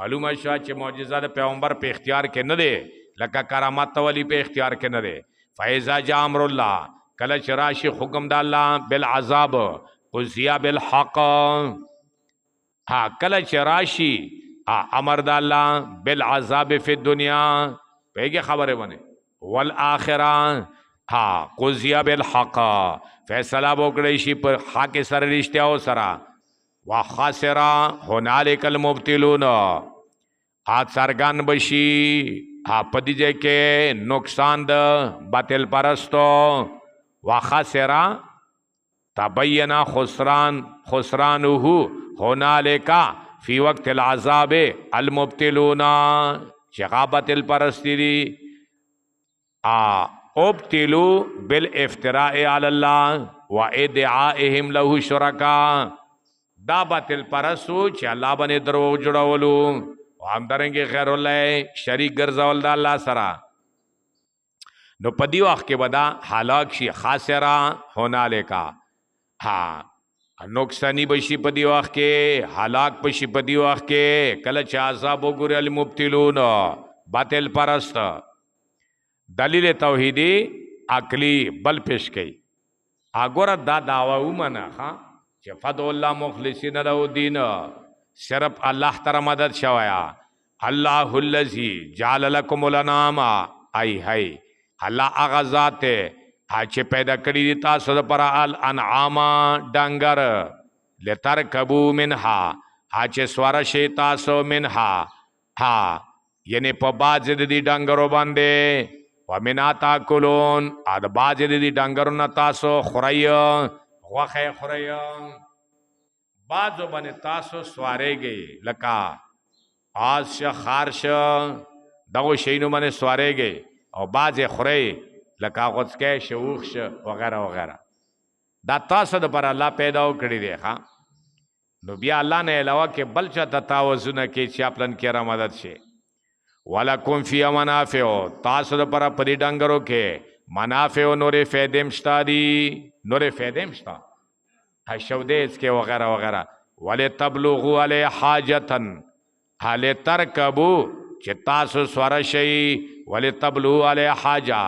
معلومه شو چې معجزه د پیغمبر په اختیار کې نه دی لکه کرامت ولی په اختیار کې نه دی فایزا جاء امر الله کله چراشی حکم د الله بالعذاب قضیا بالحق ها کله چراشی امر د الله بالعذاب فی الدنیا پیګه خبره ونه والآخرہ ها قضیا بالحق فیصله وکړی شي پر حق سره رښتیا او سره وخاسر هنالک المبتلون سرګان بشي پدیجه کې نقصان د باطل پرستو وخاسر تبین خسرانه هنالک فی وقت العذاب المبتلون شغابت الپرستی دی ابتلوا بالافتراء علی الله و ادعائهم له شرکا دا باطل پرستو چې الله باندې درو جوړولو او همدارنګه غیر الله شریک ګرځول د الله سره نو په دی وخت کې ودا هلاک شي خاسرا هنالکا ها نقصانی بشي په دی وخت کې هلاک بشي په دی وخت کې کله چې عذاب وګوري المبتلون باطل پرست دلیل توحیدی عقلی بل پیش کئی اگور دا دعوی ومنه ها چې فدعوا الله مخلصین له الدین صرف الله تر مدد شویا الله الذی جعل لكم الانعام ای هی الله هغه ذات چې پیدا کړی دي تاسو لپاره الانعام ډنګر لترکبو منها چې سوار شي تاسو منها ها یعنی په باز د دې ډنګرو باندې ومنا تاکلون ا د باز د دې ډنګرو نه تاسو خوري غوخه خوري بازو باندې تاسو سوارېږي لکه آس خارش دغه شینو باندې سوارېږي او باز خوري لکه غوڅکه شوخ وغیرہ وغیرہ دا تاسو د پر الله پیدا کړی دی ها نو بیا الله نه علاوه کې بل چا تتاوزونه کې چې خپلن کې را مدد شي ولکم فی منافع تاسو د پر پری ډنګرو کې منافع نورې فائدې مشتا دي نورې فائدې مشتا حشودیس کې وغیرہ وغیرہ ولتبلغوا علی حاجتن حال ترکبو چې تاسو سوار شي ولتبلغوا علی حاجه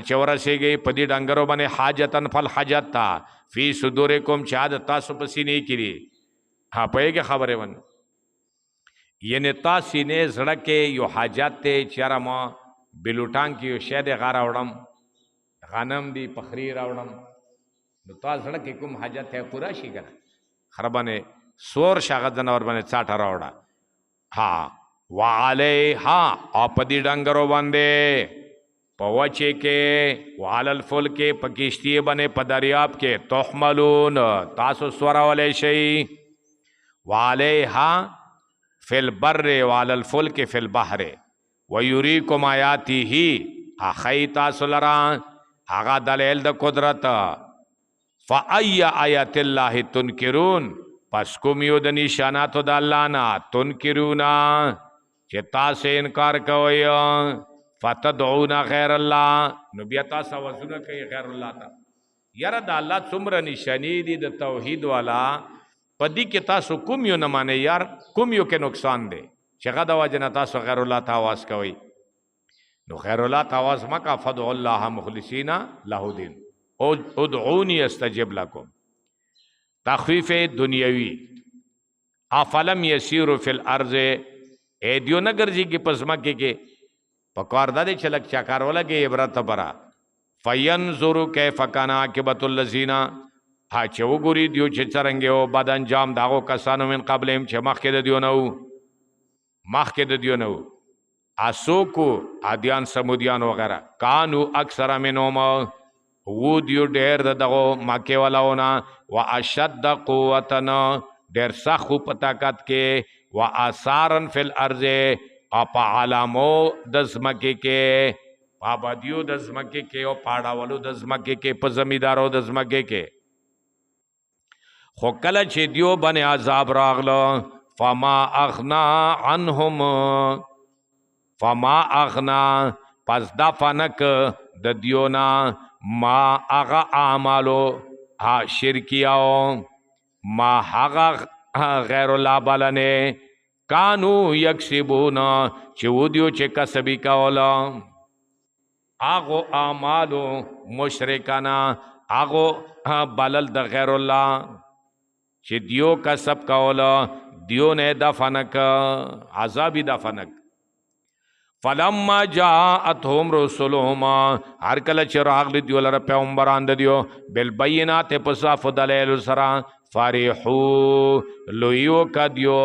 چې ورسېږي په دې ډنګرو باندې حاجتن فل حاجت تا فی صدورکم چې عادت تاسو په سینې کړي ها پېږه خبره ون یعنی تاسو نه زړه کې یو حاجت ته چیرې ما بلوټان کې یو شه د غار اورم غنم دی پخری راوړم نو تاسو زړه کې کوم حاجت ته پورا شي کنه خربانه سور شاغ جنور باندې چاټه راوړه ها وعلیها او په دې ډنګرو باندې پوچے کے وعلى الفلک په کشتی باندې په دریاب کې تحملون تاسو سورا ولې شي وعليها في البر وعلى الفلك في البحر ويريكم آياته اخی تاسو لرا هغه دلیل د قدرت فأي آیات الله تنکرون پس کوم یو د نشاناتو د الله نه تنکرونا چې تاسو انکار کوئ فتدعون غیر الله نو بیا تاسو وزونه کوي غیر الله ته یاره د الله څومره نشانی دي د توحید والا پدې کې تاسو کوم یو نه مانه یار کوم یو کې نقصان دی چې غدا وجنه تاسو غیر الله ته आवाज کوي نو غیر الله ته आवाज مکا فدعوا الله مخلصین له دین او ادعوني استجب لكم تخفیف دنیوی افلم یسیروا فی الارض اے دیو نګرځي کې پسما کې پکار دا دې چلک چاکار ولا کې عبرت برا فینظروا کیف کان عاقبۃ الذین ها چې وګوري دیو چې څنګه او بد انجام داغو کسانو من قبلهم چې مخکې د دیو نو اسوکو عادیان سمودیان وغیرہ کانو اکثر منهم وو دیو ډېر دغه مکه ولاونه واشد قوتنا ډېر سخو پتاکت کې واثارن فی الارض اپا علامو د زمکه کې پابادیو د زمکه کې او پاړاولو د زمکه کې په زمیدارو د زمکه کې خو کله چې دیو باندې عذاب راغلو فما اغنا پس دا فنک د دیونا ما اغا اعمالو ها شرکیاو ما هغه غیر الله بلنه کانو یکسبونا چې ودیو چې کسبی کولا آغو اعمالو مشرکانا آغو بلل د غیر الله چې دیو کسب کولا دیو نه دفنک عذابی دفنک فلما جاءتهم رسلهم هر کله چې راغلی دیو لره پیغمبران د دیو بالبینات په صاف دلیل سره فرحو لویو کدیو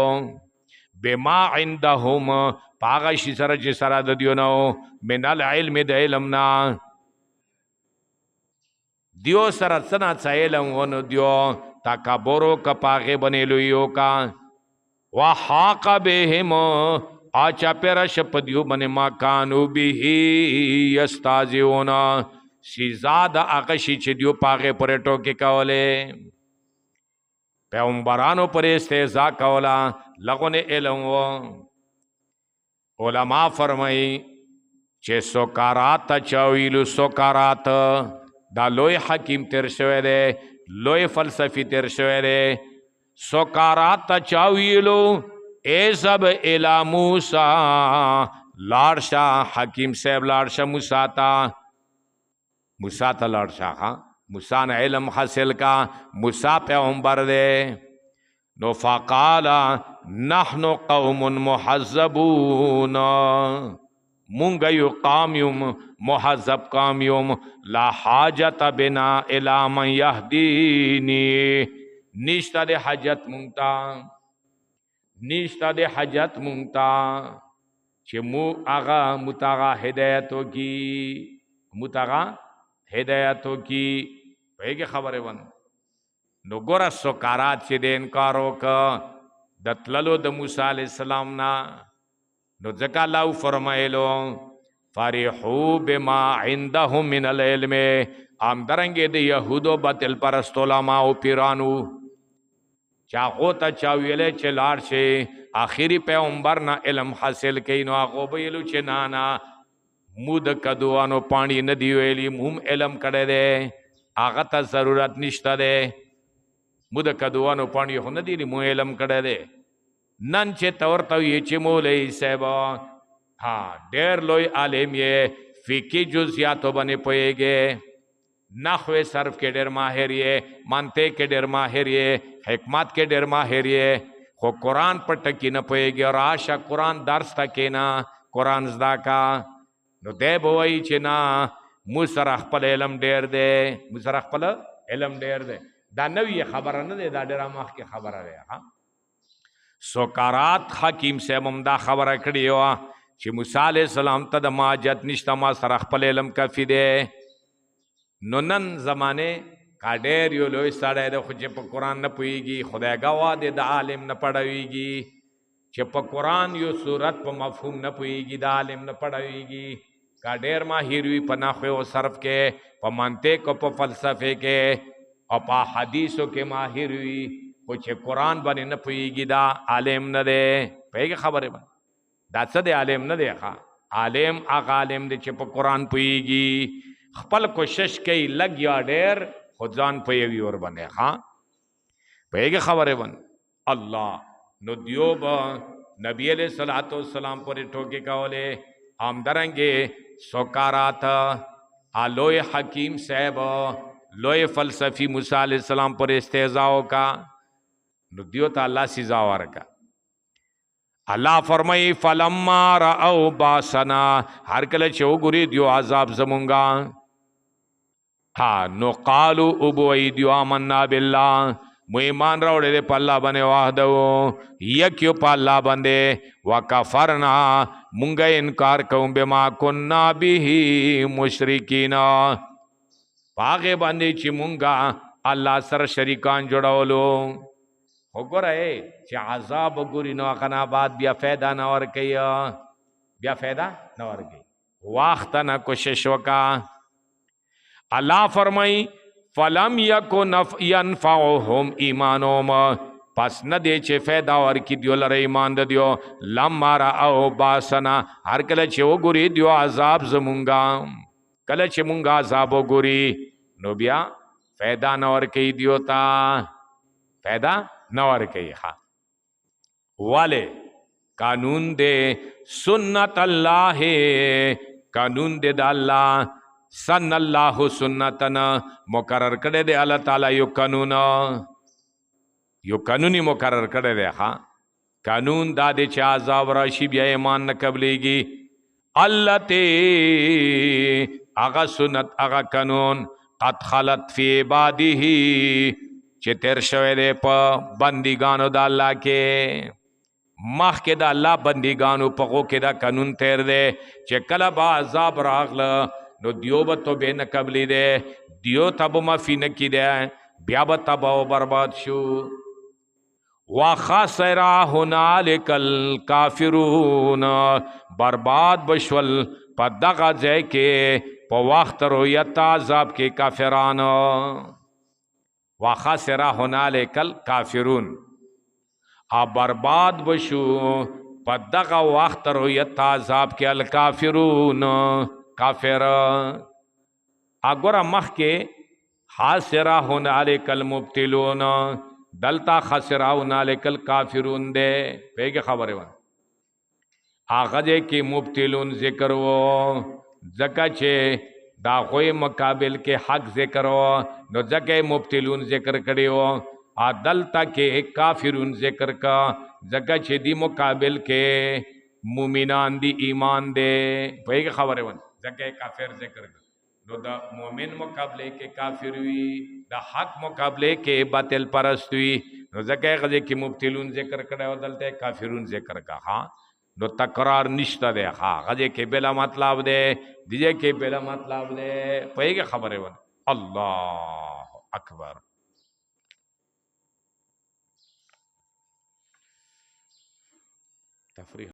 بما عندهم پاغه شي سره چې سره د دیو نو من العلم د علمنا دیو سره څنا علم ونو دیو تکبرو کپاغه بنیلو یو کا وحاق بهم اچا پیرش پدیو بنی ما کانو به یستازیون سیزاد اغشی چې دیو پاغه پرې ټوکې کوله پیغمبرانو پر استهزاء کولا لغون علم و علماء فرمائی چې سوکارات چاویلو سوکارات دا لوی حکیم تیر شوه ده لوی فلسفی تیر شوه ده سوکارات چاویلو اے سب الى موسیٰ लाड़शा हकीम साहब लाड़शा मूसा था लाड़शा हाँ मूसा ने इल्म हासिल का मूसा पैगंबर दे नो फ़क़ाला नहनु कौमुन मुहज़्ज़बून मुंगयु कामयुम मुहज़्ज़ब कामयुम ला हाजत बिना इला मन यहदीनी निश्ता दे हजत मुंगता चे मु आगा मुतागा हिदायतों की मुतागा हिदायतों की वही खबर है वन नो गोरा सोकारात चे दे इनकारों का दतललो द मूसा अलैहिस्सलाम ना नो जका लाउ फरमाएलो फरिहू बिमा इंदहुम मिनल इल्म आम दरंगे दे यहूदो बतिल परस्तोलामा ओ पिरानु चाहोता चावेले चलार से आखिरी पैगंबर ना इल्म हासिल कई नो आगो बेलु चे नाना मुद कदुआनो पानी नदी वेली मुम इल्म करे दे आगता जरूरत निश्ता दे मुद कदुआनो पानी हो नदी मुम इल्म करे दे नन चे तौर तो ये चिमोले सेबा हाँ डेर लोई आलिम ये फिकी जुज़ियातो बने पोएगे नहवे सर्फ के डेर माहिर ये मानते के डेर माहिर ये हिकमत के डेर माहिर ये खो कुरान पर टकी न पोएगे और आशा कुरान दर्स तके ना कुरान ज़दा का नो दे बोई चिना मुसर अखपल इल्म डेर दे मुसर अखपल इल्म डेर दे दा नवी खबर न दे दा डेरा माह के खबर है हाँ सोकारात हकीम से ममदा खबर कड़ी हुआ कि मूसा अलैहिस्सलाम तद माजत निश्तमा सरख पल इल्म काफी दे नोनन जमाने का डेर यो लोई साड़े दे खुद प कुरान न पुईगी खुदा गवा दे द आलिम न पढ़ाईगी प कुरान यो सूरत प मफहूम न पुईगी द आलिम न पढ़ाईगी का डेर माहिर हुई प नहवे व सर्फ के प मंतिक प फलसफे के और प हदीसों के माहिर हुई कुछ कुरान बने न पुईगी दा आलिम न दे पे खबर है दा सदे आलिम न दे खा आलिम आलिम दे प कुरान पुईगी खपल कोशिश कई लग या डेर खुदान पुएगी और बने खा पे खबर है बन अल्लाह नो दियोब नबी अलैहिस्सलातु वस्सलाम पर ठोके कौले हम दरंगे सोकारात आलोय हकीम साहब लोय फलसफी मूसा अलैहिस्सलाम पर इस्तेज़ाओ का नुदियो अल्लाह सिजावार का अल्लाह फरमाई फलम्मा रअौ बासना हर कल चो गुरी दियो आजाब जमुंगा हाँ नो कालू उबुई दियो आमन्ना बिल्लाह मुईमान रोड़े दे पल्ला बने वाहदो यक्यो पल्ला बंदे वकफरना मुंगे इनकार कहूं बेमा कुन्ना बिही मुशरिकीना पागे बंदे चिमुंगा अल्लाह सर शरीकान जोड़ावलो हो रहे आजाब गुरी नो अखनाबाद बिया फैदा न और कई बिया फैदा न और कई वाख्त न कोशिश का अल्लाह फरमाई फलम यको यनफअहुम ईमानुहुम पस न दे चे फैदा और की दियो लरे ईमान द दियो लम्मा रअौ बासना हर कल चे वो गुरी दियो अजाब जमुंगा कल चे मुंगा अजाब गुरी नो बिया फैदा न और कई दियो ता फैदा नवर कही हा वाले कानून दे सुन्नत अल्लाह कानून दे अल्लाह सन अल्लाह सुन्नतन मुकर्रर करे दे अल्लाह ताला यो कानूनी मुकर्रर करे दे हा कानून दादे चाजाब राशि बिया ईमान न कबलेगी अल्लाह ते आगा सुन्नत आगा कानून कद खलत फी इबादिही चितेर शवे दे प बंदीगानो दा अल्लाह के माह के दा अल्लाह बंदीगानो पगो के दा कानून तेर दे चे कला बा अजाब रागल नो दियो तो बे न कबली दे दियो तब माफी न की दे ब्याब तब बर्बाद शू वा खासरा हुनालिकल काफिरून बर्बाद बशवल पदगा जय के प वक्त रोयत अजाब के काफिरान वाखासरा होनाले कल काफिरून आ बर्बाद बशु पदगा वक्त रोयत अजाब के अल काफिरून काफिर आगोरा मख के हासरा होनाले कल मुब्तिलून दलता खसरा होनाले कल काफिरून दे पे के खबर है आगजे की मुब्तिलून जिक्र वो जका चे दा कोई मुकाबिल के हक जिक्र हो नो जके मुब्तिलून जिक्र करी हो आदल के काफिरून जिक्र का जका चे दी मुकाबिल के मुमिनान दी ईमान दे वही की खबर है वन जके काफिर जिक्र का नो दा मोमिन मुकाबले के काफिर हुई दा हक मुकाबले के बातिल परस्त हुई नो जके गजे की मुब्तिलून जिक्र करे दलते काफिरून जिक्र का हाँ नो तकरार निश्ता दे हाँ गजे के बेला मतलब दे दिजे के बेला मतलब दे वही की खबर है वन अल्लाह अकबर तफरी